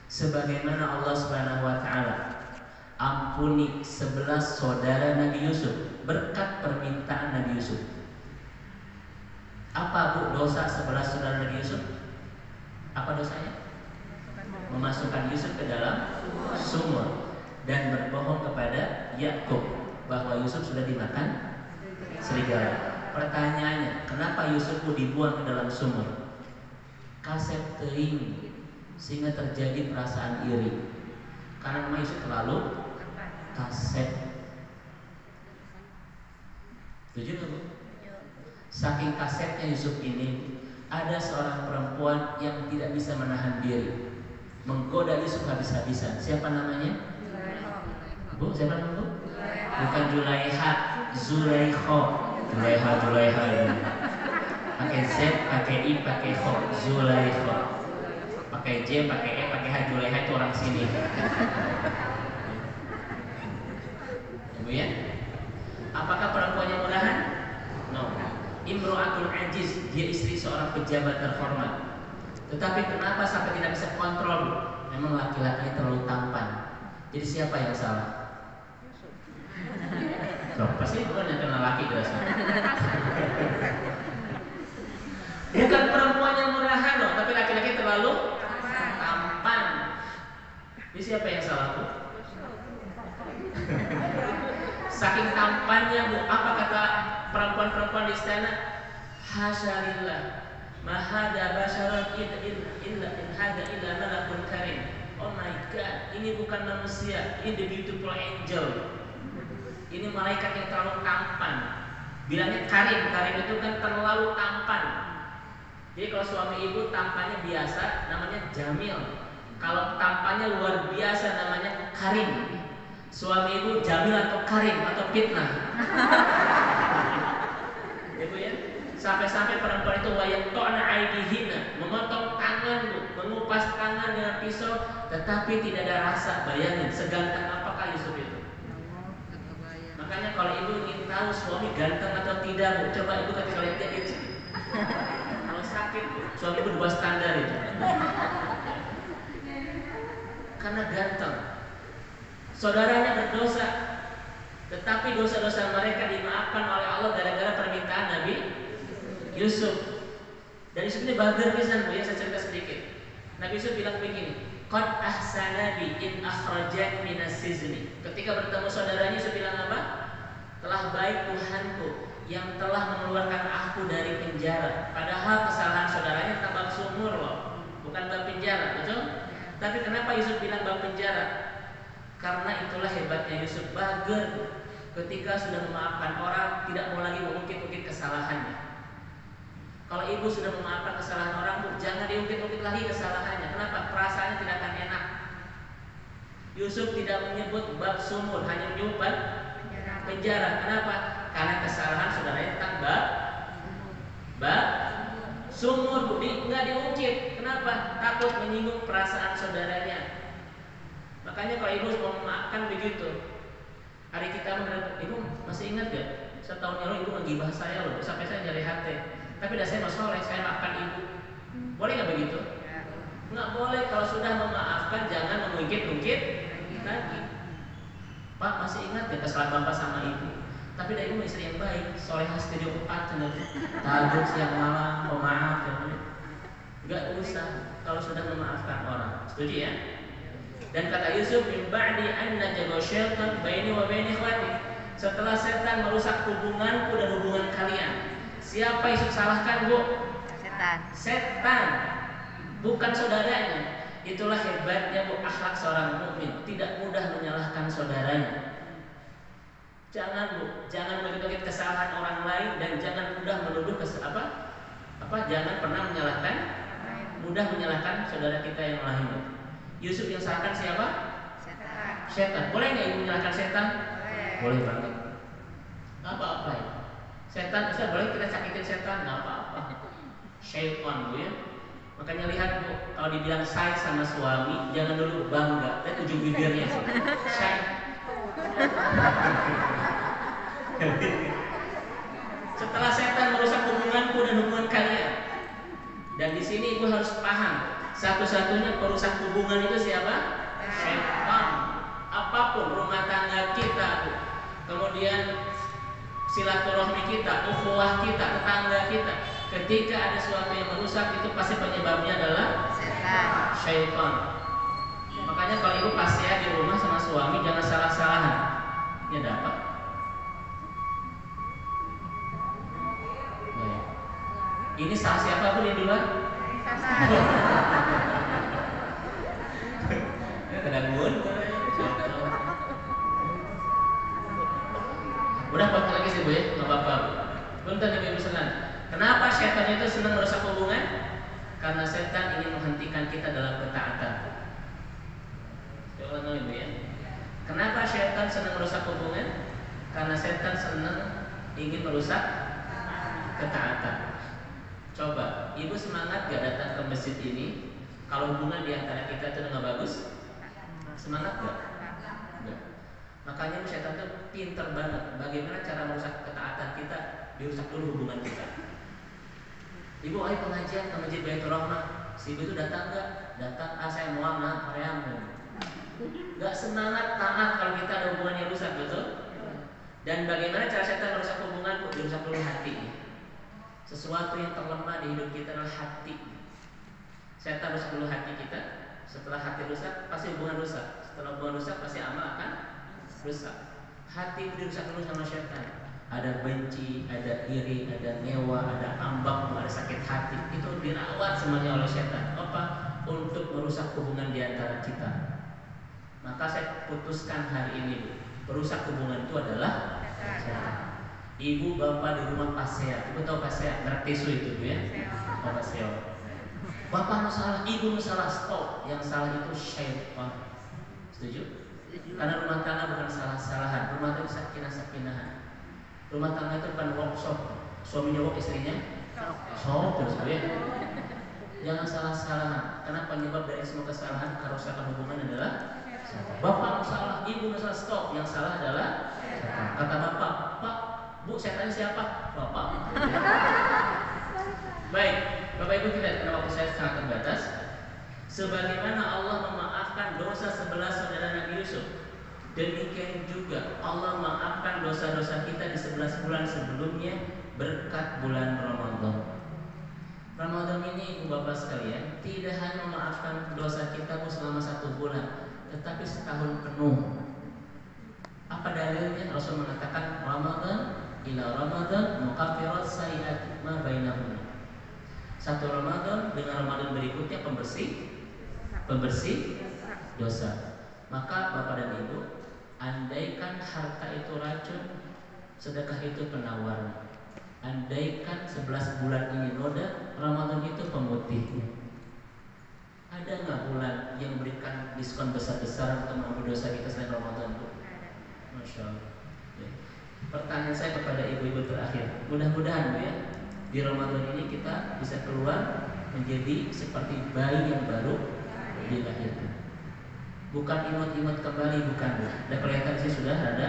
Sebagaimana Allah Subhanahu wa taala ampuni 11 saudara Nabi Yusuf berkat permintaan Nabi Yusuf. Apa Bu dosa 11 saudara Nabi Yusuf? Apa dosanya? Memasukkan Yusuf ke dalam sumur dan berbohong kepada Yakub bahwa Yusuf sudah dimakan serigala. Pertanyaannya, kenapa Yusuf dibuang ke dalam sumur? Kasep teuing sehingga terjadi perasaan iri. Karena nama Yusuf terlalu kasep. Setuju nggak Bu? Saking kasepnya Yusuf ini, ada seorang perempuan yang tidak bisa menahan diri, menggoda Yusuf habis-habisan. Siapa namanya? Bu, siapa namanya Bu? Bukan Julaiha, Zulaikha. Julaiha ini. Pakai Z, pakai I, pakai Kho, Zulaikha. Pakai J, pakai E, pakai H. Julaiha itu orang sini. Ibu ya? Apakah perempuannya murahan? No. Imro'atul ajiz, dia istri seorang pejabat terhormat. Tetapi kenapa sampai tidak bisa kontrol? Memang laki-laki terlalu tampan. Jadi siapa yang salah? Loh, pasti bukan yang kena laki jelas. Bukan perempuan yang murahan loh, tapi laki-laki terlalu tampan. Jadi siapa yang salah Bu? Saking tampannya Bu, apa kata perempuan-perempuan di istana, hasyalillah, mahada basyarat illa in hada illa malakun karim. Oh my God, ini bukan manusia, ini the beautiful angel. Ini malaikat yang terlalu tampan. Bilangnya karim, karim itu kan terlalu tampan. Jadi kalau suami ibu tampannya biasa, namanya jamil. Kalau tampannya luar biasa, namanya karim. Suami ibu jamil atau karim atau fitnah. Ibu ya, sampai-sampai perempuan itu wayaqta'na aydihina, memotong tangan, mengupas tangan dengan pisau, tetapi tidak ada rasa. Bayangin seganteng apakah Yusuf itu. Makanya kalau ibu ingin tahu suami ganteng atau tidak, Bu, coba ibu ketika lihat dia itu. Kalau sakit, suami ibu dua standar itu. Karena ganteng. Saudaranya berdosa, tetapi dosa-dosa mereka dimaafkan oleh Allah gara-gara permintaan Nabi Yusuf. Dan Yusuf ini bager pisan, Bu, ya, saya cerita sedikit. Nabi Yusuf bilang begini, qad ahsana bi in akhrajak minas sizni. Ketika bertemu saudaranya Yusuf bilang apa? Telah baik Tuhanku yang telah mengeluarkan aku dari penjara. Padahal kesalahan saudaranya tentang bab sumur loh, bukan bab penjara, betul? Tapi kenapa Yusuf bilang bab penjara? Karena itulah hebatnya Yusuf, bager. Ketika sudah memaafkan orang, tidak mau lagi mengungkit-ungkit kesalahannya. Kalau ibu sudah memaafkan kesalahan orang, Bu, jangan diungkit-ungkit lagi kesalahannya. Kenapa? Perasaannya tidak akan enak. Yusuf tidak menyebut bab sumur, hanya menyebut bab penjara. Kenapa? Karena kesalahan saudaranya tentang bab sumur, Bu, nggak diungkit. Kenapa? Takut menyinggung perasaan saudaranya. Makanya kalau ibu mau memaafkan begitu, hari kita menurut ibu masih ingat gak? Setahun yang lalu ibu menggibah saya loh, sampai saya nyari hati. Tapi dah saya mau soleh, saya maafkan ibu. Boleh nggak begitu? Nggak boleh. Kalau sudah memaafkan, jangan mengungkit-ungkit lagi. Pak, masih ingat gak kesalahan bapak sama ibu? Tapi dari ibu istri yang baik, solehah studio 4, tahajud siang malam, pemaaf, nggak usah. Kalau sudah memaafkan orang, setuju ya? Dan kata Yusuf, min ba'di an najaba syaitan baini wa baini ikhwati. Setelah setan merusak hubunganku dan hubungan kalian. Siapa Yusuf salahkan, Bu? Setan. Bukan saudaranya. Itulah hebatnya, Bu, akhlak seorang mukmin, tidak mudah menyalahkan saudaranya. Jangan, Bu, jangan mengungkit kesalahan orang lain dan jangan mudah menuduh jangan pernah mudah menyalahkan saudara kita yang lain. Yusuf yang salahkan siapa? Setan. Boleh nggak ibu menyalahkan setan? Boleh banget. Nggak apa-apa ya. Setan bisa boleh kita sakitin setan, nggak apa-apa. Syaitan, Bu, ya. Makanya lihat, Bu, kalau dibilang say sama suami, jangan dulu bangga. Lihat ujung bibirnya, say. Setelah setan merusak hubunganku dan hubungan kalian. Dan di sini ibu harus paham, satu-satunya perusak hubungan itu siapa? Syaitan. Apapun rumah tangga kita, Bu, kemudian silaturahmi kita, ukhuwah kita, tetangga kita, ketika ada sesuatu yang merusak, itu pasti penyebabnya adalah syaitan. Makanya kalau ibu pas ya di rumah sama suami, jangan salah-salahan. Ya dapat. Ini salah siapa, Bu, di luar? Kedangun. Udah pakai lagi sih, Bu, ya, nggak apa-apa. Belum tadi ibu senang. Kenapa setan itu senang merusak hubungan? Karena setan ingin menghentikan kita dalam ketaatan. Coba Ibu, ya. Kenapa setan senang merusak hubungan? Karena setan senang ingin merusak ketaatan. Coba, ibu semangat gak datang ke masjid ini kalau hubungan di antara kita itu nggak bagus? Semangat gak? Enggak. Makanya setan itu pinter banget. Bagaimana cara merusak ketaatan kita? Dirusak dulu hubungan kita. Ibu, ayo pengajian ke Masjid Baitur Rahmah. Si ibu itu datang nggak? Datang. Saya mau Korea. Gak semangat taat kalau kita ada hubungan yang rusak, betul? Dan bagaimana cara setan merusak hubungan? Dirusak dulu hati. Sesuatu yang terlemah di hidup kita adalah hati. Setan rusak dulu hati kita. Setelah hati rusak, pasti hubungan rusak. Setelah hubungan rusak, pasti amal akan rusak. Hati dirusak dulu sama setan. ada benci, ada iri, ada ngewa, ada ambak, ada sakit hati, itu dirawat semuanya oleh setan. Apa? Untuk merusak hubungan di antara kita. Maka saya putuskan hari ini, Bu, perusak hubungan itu adalah setan. Ibu bapak di rumah pasea, ibu tahu pasea, ngerti itu Bu ya? Oh, pasea. Bapak salah, ibu salah, stop. Yang salah itu syaitan. Setuju? Karena rumah tangga bukan salah-salahan, rumah tangga sakinah-sakinahan. Rumah tangga itu bukan workshop, suaminya work, istrinya shop terus ya. Jangan salah-salahan, karena penyebab dari semua kesalahan kerusakan hubungan adalah bapak salah, ibu salah, stop. Yang salah adalah kata bapak, Pak, Bu, saya tanya siapa? Bapak. Baik, Bapak Ibu, kita karena waktu saya sangat terbatas. Sebagaimana Allah memaafkan dosa 11 saudara Nabi Yusuf, demikian juga Allah maafkan dosa-dosa kita di 11 bulan sebelumnya berkat bulan Ramadan. Ramadan ini, Ibu Bapak sekalian, tidak hanya memaafkan dosa kita selama 1 bulan, tetapi setahun penuh. Apa dalilnya? Rasul mengatakan Ramadan ila Ramadan mukaffirat sayyi'at ma bainahum. 1 Ramadan dengan Ramadan berikutnya pembersih dosa. Maka Bapak dan Ibu, andaikan harta itu racun, sedekah itu penawar. Andaikan 11 bulan ini noda, Ramadan itu pemutihnya. Ada nggak bulan yang memberikan diskon besar-besaran untuk mengampuni dosa kita selain Ramadan, Bu? Masya Allah. Pertanyaan saya kepada ibu-ibu terakhir, mudah-mudahan Bu ya, di Ramadan ini kita bisa keluar menjadi seperti bayi yang baru dilahirkan. Bukan imut-imut kembali, bukan Bu. Dan kelihatan sih sudah ada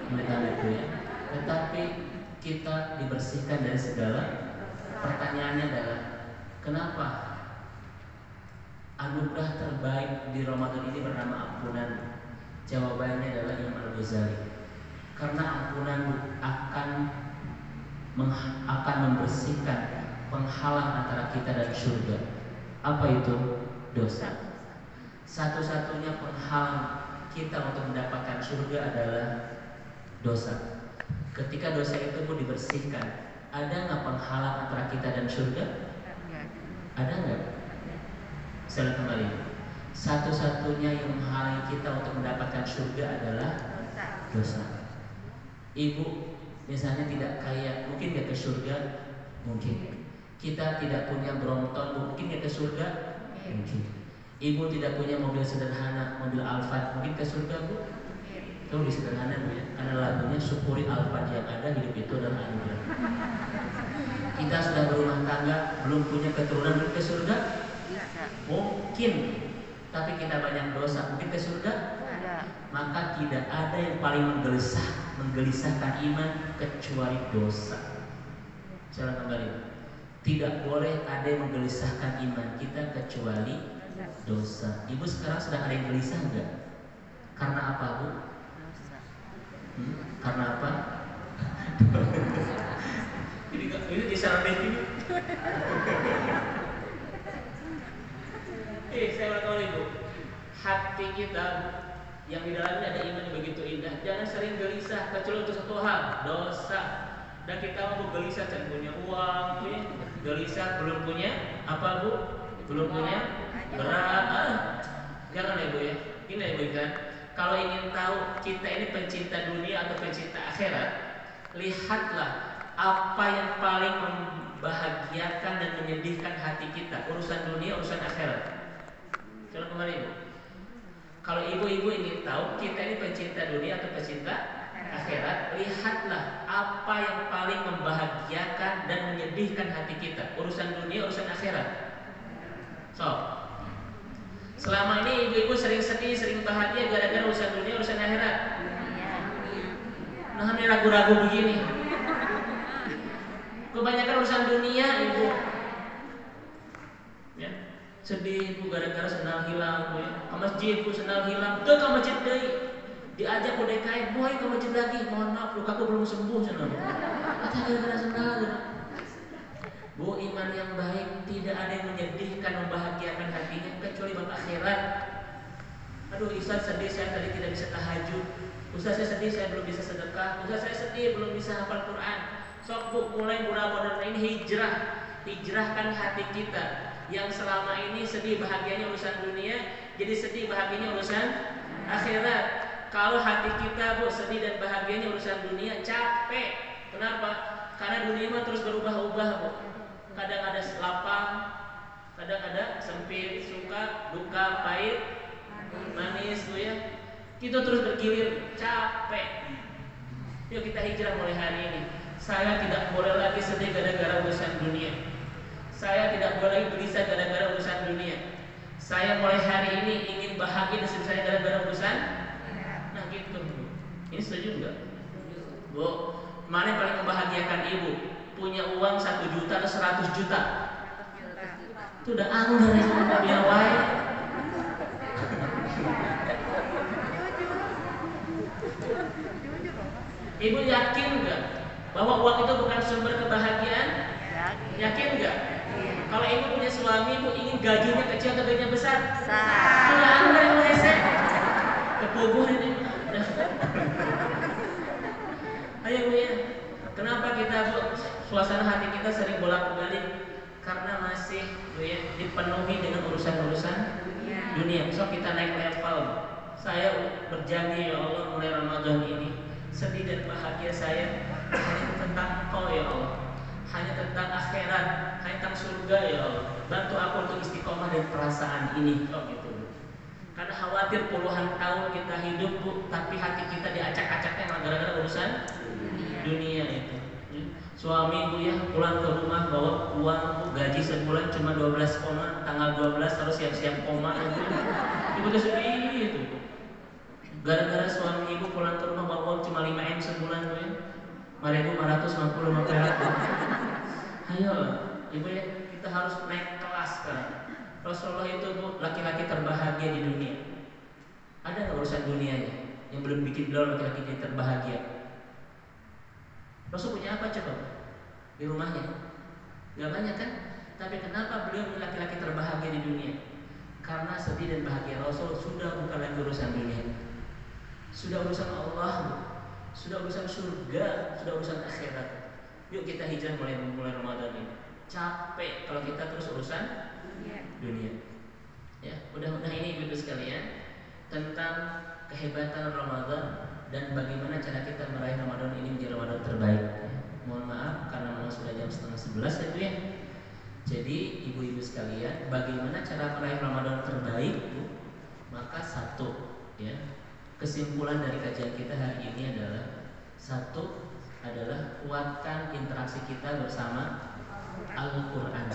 imut-imut Bu ya. Tetapi kita dibersihkan dari segala. Pertanyaannya adalah, kenapa anugerah terbaik di Ramadan ini bernama ampunan? Jawabannya adalah Imam Al-Ghazali. Karena ampunan akan membersihkan penghalang antara kita dan surga. Apa itu? Dosa. Satu-satunya penghalang kita untuk mendapatkan surga adalah dosa. Ketika dosa itu pun dibersihkan, ada nggak penghalang antara kita dan surga? Ada nggak? Saya kembali. Satu-satunya yang menghalangi kita untuk mendapatkan surga adalah dosa. Ibu misalnya tidak kaya, mungkin gak ke surga? Mungkin. Kita tidak punya Brompton, mungkin gak ke surga? Mungkin. Ibu tidak punya mobil sederhana, mobil Alphard, mungkin ke surga, Bu? Itu lebih sederhana, Bu ya. Karena lagunya syukuri Alphard yang ada, hidup itu adalah anugerah. Kita sudah berumah tangga, belum punya keturunan, mungkin ke surga? Mungkin. Tapi kita banyak dosa, mungkin ke surga? Maka tidak ada yang paling menggelisahkan iman kecuali dosa. Saya kembali, tidak boleh ada yang menggelisahkan iman kita kecuali dosa. Ibu sekarang sedang ada yang gelisah enggak? Karena apa, Bu? Karena apa? Ini disarankan ini. Saya ulang kali, Bu. Hati kita yang di dalamnya ada iman yang begitu indah, jangan sering gelisah kecuali untuk satu hal, dosa. Dan kita mau gelisah jangan punya uang, ya. Gelisah belum punya apa, Bu? Belum punya berat. Jangan ya, Bu ya. Ini ya, Bu kan. Kalau ingin tahu kita ini pencinta dunia atau pencinta akhirat, lihatlah apa yang paling membahagiakan dan menyedihkan hati kita, urusan dunia, urusan akhirat. Coba kembali, Bu. Kalau ibu-ibu ingin tahu kita ini pencinta dunia atau pencinta akhirat, lihatlah apa yang paling membahagiakan dan menyedihkan hati kita, urusan dunia, urusan akhirat. Selama ini ibu-ibu sering sedih, sering bahagia gara-gara urusan dunia, urusan akhirat. Nah, ini ragu-ragu begini. Kebanyakan urusan dunia, Ibu. Ya. Sedih Bu gara-gara sendal hilang, Bu ya. Ke masjid Bu sendal hilang, tuh ke masjid deui. Diajak ku DKM, "Bu, ayo ke masjid lagi." "Mohon maaf, lukaku belum sembuh," cenah. Kata gara-gara sendal. Bu, iman yang baik tidak ada yang menyedihkan, membahagiakan hatinya kecuali bab akhirat. Aduh Ustaz sedih, saya tadi tidak bisa tahajud. Ustaz saya sedih, saya belum bisa sedekah. Ustaz saya sedih, belum bisa hafal Quran. Sok bu, mulai bulan Ramadan ini hijrah. Hijrahkan hati kita yang selama ini sedih bahagianya urusan dunia, jadi sedih bahagianya urusan akhirat. Kalau hati kita bu sedih dan bahagianya urusan dunia, capek. Kenapa? Karena dunia mah terus berubah-ubah bu. Kadang ada lapang, kadang ada sempit, suka, duka, pahit, manis bu ya. Kita terus bergilir, capek. Yuk kita hijrah mulai hari ini. Saya tidak boleh lagi sedih gara-gara urusan dunia. Saya tidak boleh lagi gelisah gara-gara urusan dunia. Saya mulai hari ini ingin bahagia dan saya gara-gara urusan. Nah gitu bu. Ini setuju enggak? Bu, mana yang paling membahagiakan ibu? Punya uang 1 juta atau 100 juta? Itu udah anu dari biar wae. Ibu yakin enggak bahwa uang itu bukan sumber kebahagiaan? Yakin enggak? Kalau ibu punya suami, ibu ingin gajinya kecil atau gajinya besar? Udah anu dari WC. Kepuguh ini. Ayo bu ya. Kenapa kita bu, suasana hati kita sering bolak-balik? Karena masih bu ya dipenuhi dengan urusan-urusan dunia. Besok kita naik level. Saya berjanji ya Allah mulai Ramadan ini sedih dan bahagia saya hanya tentang Engkau ya Allah, hanya tentang akhirat, hanya tentang surga ya Allah. Bantu aku untuk istiqomah dan perasaan ini. Oh gitu. Karena khawatir puluhan tahun kita hidup bu, tapi hati kita diacak-acaknya gara-gara urusan dunia itu. Suami bu ya pulang ke rumah bawa uang bu, gaji sebulan cuma 12 koma, tanggal 12 harus siap-siap koma itu. Ibu tuh sedih itu. Gara-gara suami ibu pulang ke rumah bawa uang cuma 5M sebulan bu ya. 4.550 perak. Ayo ibu ya, kita harus naik kelas sekarang. Rasulullah itu bu laki-laki terbahagia di dunia. Ada nggak urusan dunianya yang belum bikin beliau laki-laki jadi terbahagia? Rasul punya apa coba di rumahnya? Gak banyak kan? Tapi kenapa beliau menjadi laki-laki terbahagia di dunia? Karena sedih dan bahagia Rasul sudah bukan lagi urusan dunia, sudah urusan Allah, sudah urusan surga, sudah urusan akhirat. Yuk kita hijrah mulai Ramadan ini. Capek kalau kita terus urusan dunia. Ya, mudah-mudahan ini ibu sekalian tentang kehebatan Ramadan dan bagaimana cara kita meraih Ramadan ini menjadi Ramadan terbaik. Ya, mohon maaf karena memang sudah jam 10:30 itu ya. Jadi ibu-ibu sekalian, bagaimana cara meraih Ramadan terbaik? Maka satu, ya, kesimpulan dari kajian kita hari ini adalah satu adalah kuatkan interaksi kita bersama Al-Quran.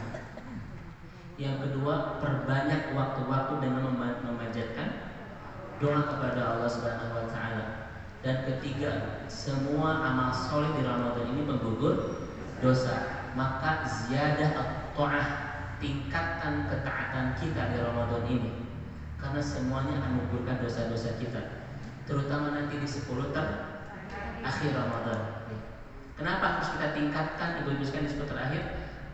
Yang kedua, perbanyak waktu-waktu dengan memanjatkan doa kepada Allah Subhanahu wa taala. Dan ketiga, semua amal soleh di Ramadan ini menggugur dosa. Maka ziyadah at-ta'ah, tingkatkan ketaatan kita di Ramadan ini. Karena semuanya akan menggugurkan dosa-dosa kita. Terutama nanti di 10 akhir Ramadan. Kenapa harus kita tingkatkan ibu-ibu sekalian di 10 terakhir?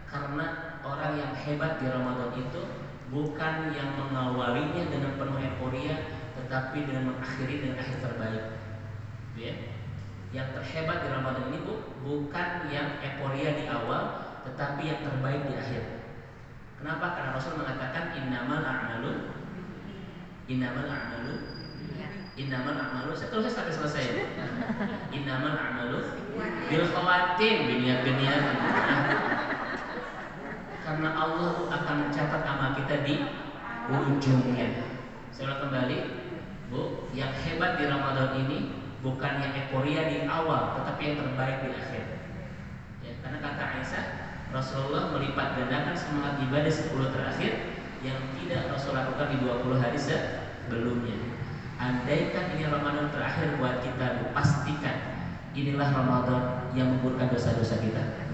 Karena orang yang hebat di Ramadan itu bukan yang mengawalinya dengan penuh euforia, tetapi dengan mengakhiri dengan akhir terbaik. Ya. Yang terhebat di Ramadan ini bukan yang euforia di awal, tetapi yang terbaik di akhir. Kenapa? Karena Rasul mengatakan innamal a'malu saya sampai selesai. Innamal a'malu bil khawatim, biniat. Karena Allah akan mencatat amal kita di ujungnya. Saya ulang kembali, Bu, yang hebat di Ramadan ini bukan yang euforia di awal, tetapi yang terbaik di akhir. Ya, karena kata Aisyah, Rasulullah melipat gandakan semangat ibadah 10 terakhir yang tidak Rasul lakukan di 20 hari sebelumnya. Andaikan ini Ramadan terakhir buat kita, pastikan inilah Ramadan yang menggugurkan dosa-dosa kita.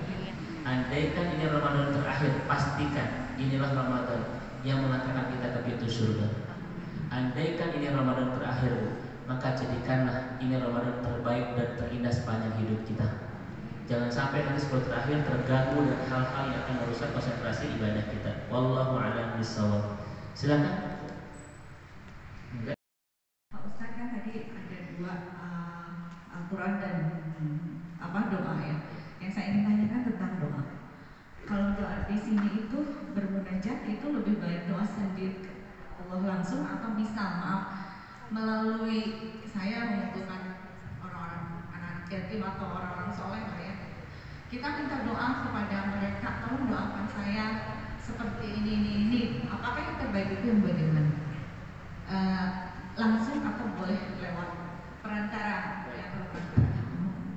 Andaikan ini Ramadan terakhir, pastikan inilah Ramadan yang mengantarkan kita ke pintu surga. Andaikan ini Ramadan terakhir, maka jadikanlah ini Ramadan terbaik dan terindah sepanjang hidup kita. Jangan sampai nanti 10 terakhir terganggu dengan hal-hal yang akan merusak konsentrasi ibadah kita. Wallahu a'lam bishawab. Silakan. sendiri Allah langsung, atau bisa melalui saya mengumpulkan orang-orang anak yatim atau orang-orang soleh lah ya. Kita minta doa kepada mereka, tolong doakan saya seperti ini. Apakah yang terbaik itu yang bagaimana? Langsung atau boleh lewat perantara?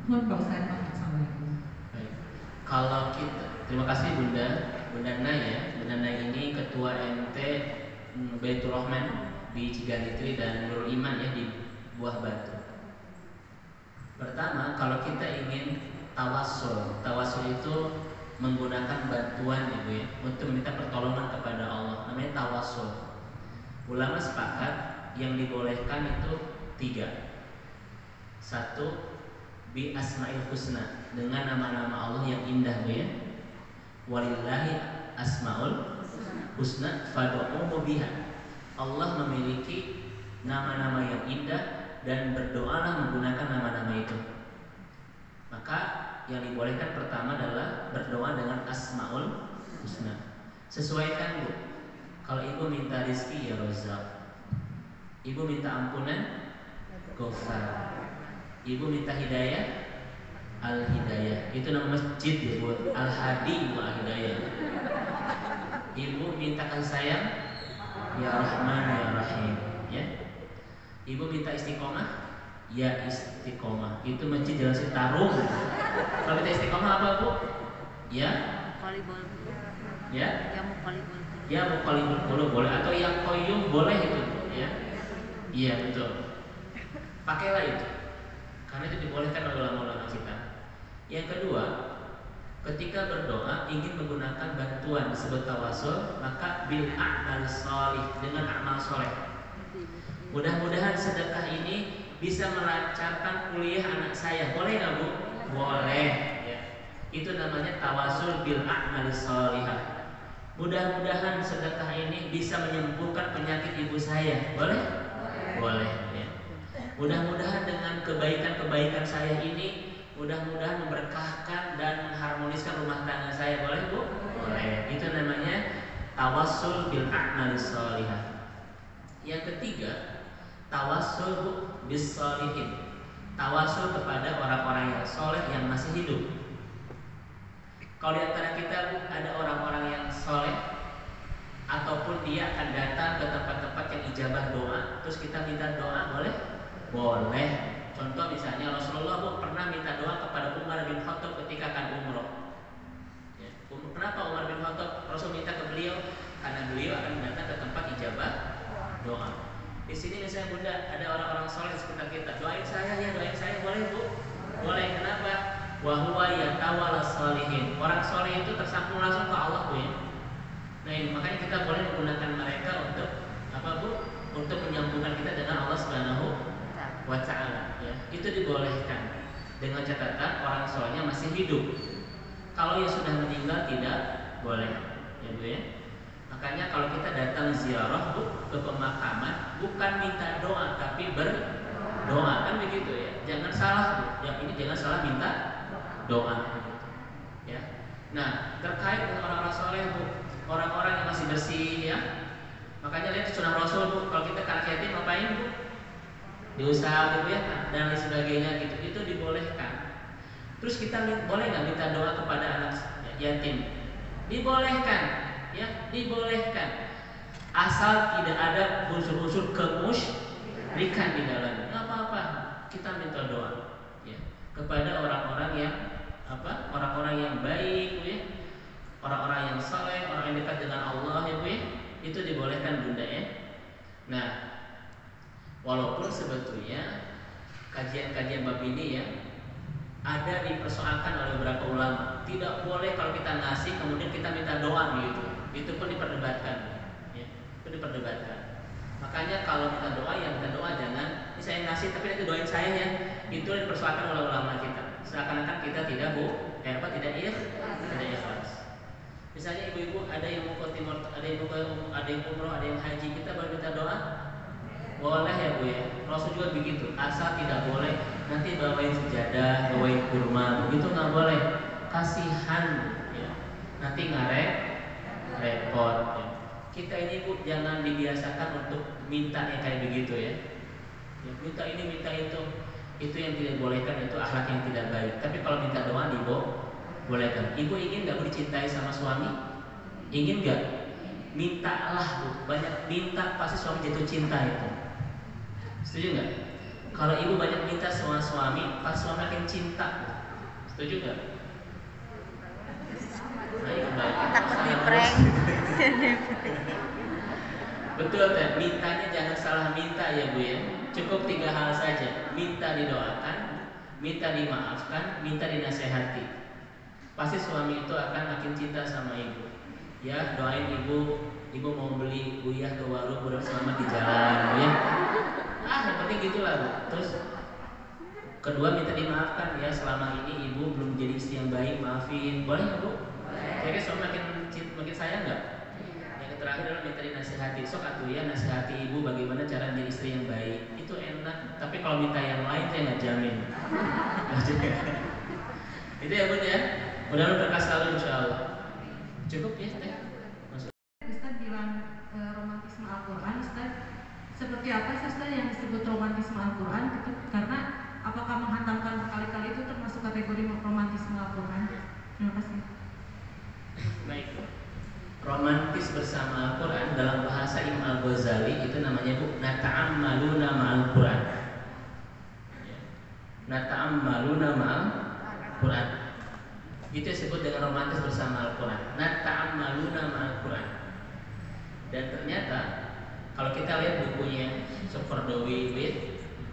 Mohon Pak Ustaz. Assalamualaikum. Kalau kita, terima kasih Bunda Naya. Bunda Naya ini ketua MT Baitur Rahman di Ciganitri dan Nurul Iman ya di Buah Batu. Pertama, kalau kita ingin tawasul itu menggunakan bantuan Ibu ya, untuk meminta pertolongan kepada Allah, namanya tawasul. Ulama sepakat yang dibolehkan itu 3. 1, bi asmail husna, dengan nama-nama Allah yang indah Bu ya. Walillahi asmaul husna fad'uhu biha. Allah memiliki nama-nama yang indah dan berdoalah menggunakan nama-nama itu. Maka yang dibolehkan pertama adalah berdoa dengan asmaul husna. Sesuaikan Bu. Kalau Ibu minta rizki ya Razzaq, Ibu minta ampunan Ghafar, Ibu minta hidayah Al-Hidayah. Itu nama masjid ya Bu, Al-Hadi wa Al-Hidayah. Ibu minta kasih sayang ya Rahman ya Rahim ya. Ibu minta istiqomah ya Istiqomah. Itu masjid Jalan Citarum. Kalau minta istiqomah apa Bu? Ya Qalibul ya ya Muqallibul Qulub boleh, atau yang Qayyum boleh itu ya. Iya betul. Pakailah itu. Karena itu dibolehkan oleh ulama-ulama kita. Yang kedua, ketika berdoa ingin menggunakan bantuan disebut tawasul, maka bil a'mal shalih, dengan amal soleh. Mudah-mudahan sedekah ini bisa melancarkan kuliah anak saya. Boleh nggak Bu? Boleh. Ya. Itu namanya tawasul bil a'mal shalihah. Mudah-mudahan sedekah ini bisa menyembuhkan penyakit ibu saya. Boleh? Boleh. Ya. Mudah-mudahan dengan kebaikan-kebaikan saya ini, mudah-mudahan memberkahkan dan mengharmoniskan rumah tangga saya. Boleh Bu? Boleh. Itu namanya tawassul bil a'malis shalihah. Yang ketiga, tawassul bis shalihin. Tawassul kepada orang-orang yang soleh yang masih hidup. Kalau di antara kita Bu, ada orang-orang yang soleh, ataupun dia akan datang ke tempat-tempat yang ijabah doa, terus kita minta doa, boleh? Boleh. Contoh misalnya Rasulullah Bu pernah minta doa kepada Umar bin Khattab ketika akan umroh. Ya. Kenapa Umar bin Khattab Rasul minta ke beliau? Karena beliau akan datang ke tempat ijabah doa. Di sini misalnya Bunda ada orang-orang soleh di sekitar kita, doain saya ya, doain saya, boleh Bu? Boleh. Kenapa? Wa huwa yatawalla shalihin. Orang soleh itu tersambung langsung ke Allah Bu ya. Nah ini makanya kita boleh menggunakan mereka untuk apa Bu? Untuk menyambungkan kita dengan Allah Subhanahu wa ta'ala ya. Itu dibolehkan dengan catatan orang solehnya masih hidup. Kalau yang sudah meninggal tidak boleh ya Bu ya. Makanya kalau kita datang ziarah Bu ke pemakaman, bukan minta doa tapi berdoa, kan begitu ya. Jangan salah Bu. Yang ini jangan salah minta doa ya. Nah terkait dengan orang-orang soleh Bu, orang-orang yang masih bersih ya, makanya lihat sunnah Rasul Bu, kalau kita anak yatim ngapain Bu? Diusap gitu ya, dan lain sebagainya gitu, itu dibolehkan. Terus kita boleh nggak minta doa kepada anak yatim? Dibolehkan ya, dibolehkan, asal tidak ada unsur-unsur kemusyrikan di dalamnya, nggak apa-apa. Kita minta doa ya kepada orang-orang yang apa? Orang-orang yang baik ya, orang-orang yang saleh, orang yang dekat dengan Allah ya Bu ya. Itu dibolehkan Bunda ya. Nah, walaupun sebetulnya kajian-kajian bab ini ya ada dipersoalkan oleh beberapa ulama, tidak boleh kalau kita ngasih kemudian kita minta doa gitu. Itu pun diperdebatkan ya. Itu diperdebatkan. Makanya kalau minta doa ya minta doa, jangan ini saya ngasih tapi nanti doain saya ya. Itu dipersoalkan oleh ulama kita. Seakan-akan kita tidak tidak ikhlas. Misalnya ibu-ibu ada yang mau ke timur, ada yang umroh, ada yang haji, kita boleh minta doa? Boleh ya Bu ya. Rasul juga begitu. Asal tidak boleh nanti bawain sejadah, bawain kurma, begitu nggak boleh. Kasihan ya. Nanti repot ya. kita ini Bu jangan dibiasakan untuk minta yang kayak begitu ya. Minta ini, minta itu yang tidak bolehkan, itu akhlak yang tidak baik. Tapi kalau minta doa bolehkan. Ibu ingin nggak Bu dicintai sama suami? Ingin nggak? Mintalah Bu, banyak minta pasti suami jatuh cinta itu. Setuju nggak? Kalau ibu banyak minta sama suami, pas suami makin cinta Bu. Setuju nggak? Takut di prank. Betul kan? Mintanya jangan salah minta ya Bu ya. Cukup 3 hal saja. Minta didoakan, minta dimaafkan, minta dinasehati. Pasti suami itu akan makin cinta sama ibu. Ya, doain ibu mau beli buyah ke warung udah selamat di jalan ya. Yang penting gitulah Bu. Terus kedua minta dimaafkan ya, selama ini ibu belum jadi istri yang baik, maafin. Boleh nggak Bu? Kayaknya suami makin sayang nggak? Yang terakhir adalah minta dinasihati. Sok atuh ya nasihati ibu bagaimana cara menjadi istri yang baik. Itu enak. Tapi kalau minta yang lain saya nggak jamin. Itu ya Bu ya. Mudah-mudahan berkah selalu insya Allah. Cukup ya Teh? Ustaz bilang romantisme Al-Quran, Ustaz. Seperti apa Ustaz yang disebut romantisme Al-Quran? Karena apakah menghantamkan berkali-kali itu termasuk kategori romantisme Al-Quran? Terima kasih. Baik. Romantis bersama Al-Quran dalam bahasa Imam Al-Ghazali itu namanya Bu nata'ammaluna ma'al Quran. Nata'ammaluna ma'al Quran. Itu disebut dengan romantis bersama Al-Quran. Nata'ammaluna ma'al Quran. Dan ternyata kalau kita lihat bukunya Soferdowi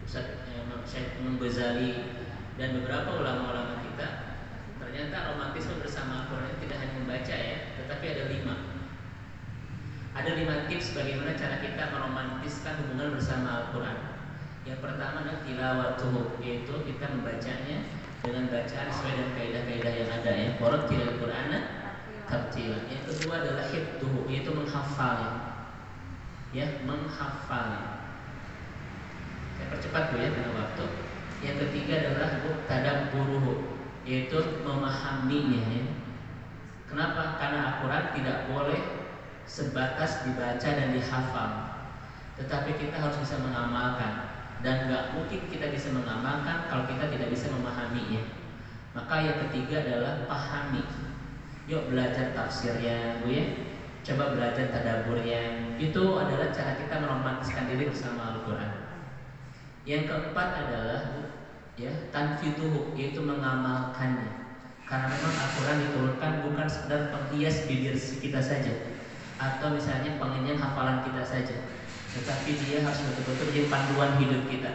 Syekh Imam Ghazali dan beberapa ulama-ulama kita, ternyata romantisme bersama Al-Quran tidak hanya membaca ya, tetapi ada 5. Ada 5 tips bagaimana cara kita meromantiskan hubungan bersama Al-Quran. Yang pertama adalah tilawatuhu, yaitu kita membacanya dengan bacaan sesuai dengan kaidah-kaidah yang ada ya. Warattilil Qur'ana tartila. Yang kedua adalah hifdzuhu, yaitu menghafalnya. Ya, menghafalnya. Saya percepat Bu ya karena waktu. Yang ketiga adalah tadabburuhu, yaitu memahaminya ya. Kenapa? Karena Al-Quran tidak boleh sebatas dibaca dan dihafal, tetapi kita harus bisa mengamalkan. Dan nggak mungkin kita bisa mengamalkan kalau kita tidak bisa memahaminya. Maka yang ketiga adalah pahami. Yuk belajar tafsirnya Bu ya. Coba belajar tadaburnya. Itu adalah cara kita meromantiskan diri bersama Al-Quran. Yang keempat adalah ya tanfidhuhu, yaitu mengamalkannya. Karena memang Al-Quran diturunkan bukan sekedar penghias bibir kita saja, atau misalnya pengenyan hafalan kita saja, tetapi dia harus betul-betul menjadi panduan hidup kita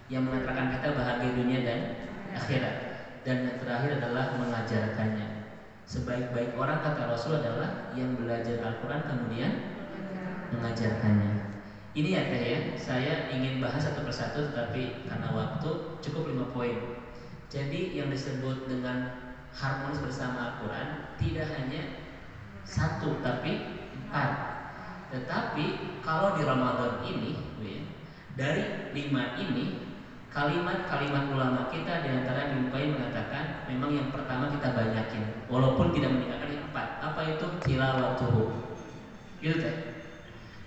yang mengantarkan kita bahagia dunia dan akhirat. Dan yang terakhir adalah mengajarkannya. Sebaik-baik orang kata Rasul adalah yang belajar Al-Quran kemudian mengajarkannya. Ini ya Teh ya, saya ingin bahas satu persatu tetapi karena waktu cukup 5 poin. Jadi yang disebut dengan harmonis bersama Al-Quran tidak hanya 1 tapi 4. Tetapi kalau di Ramadan ini dari 5 ini, kalimat-kalimat ulama kita diantara Ibnu mengatakan memang yang pertama kita banyakin, walaupun tidak meninggalkan yang 4. Apa itu? Tilawatuhu. Gitu Teh.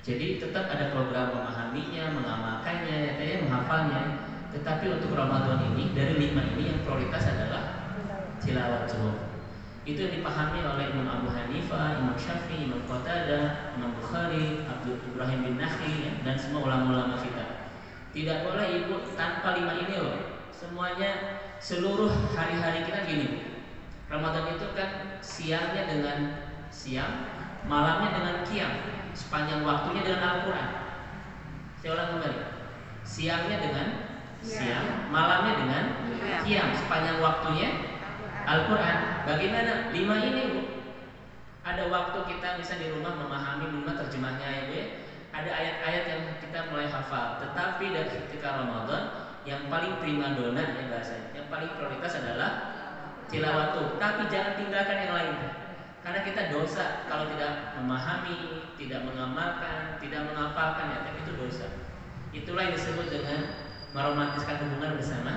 Jadi tetap ada program memahaminya, mengamalkannya, ya, menghafalnya. Tetapi untuk Ramadan ini dari 5 ini yang prioritas adalah tilawatuhu. Itu yang dipahami oleh Imam Abu Hanifah, Imam Syafi'i, Imam Qatadah, Imam Bukhari, Abdul Ibrahim bin Nakhi ya, dan semua ulama-ulama kita. Tidak boleh ibu tanpa 5 ini loh. Semuanya seluruh hari-hari kita gini. Ramadan itu kan siangnya dengan siang, malamnya dengan qiyam, sepanjang waktunya dengan Al-Quran. Saya ulang kembali. Siangnya dengan siang, malamnya dengan qiyam, sepanjang waktunya Al-Quran. Bagaimana? 5 ini Bu. Ada waktu kita bisa di rumah memahami minimal terjemahnya ya Bu ya. Ada ayat-ayat yang kita mulai hafal. Tetapi dari ketika Ramadan yang paling primadona ya bahasanya, yang paling prioritas adalah tilawatu. Tapi jangan tinggalkan yang lain. Karena kita dosa kalau tidak memahami, tidak mengamalkan, tidak menghafalkan ya, tapi itu dosa. Itulah yang disebut dengan meromantiskan hubungan bersama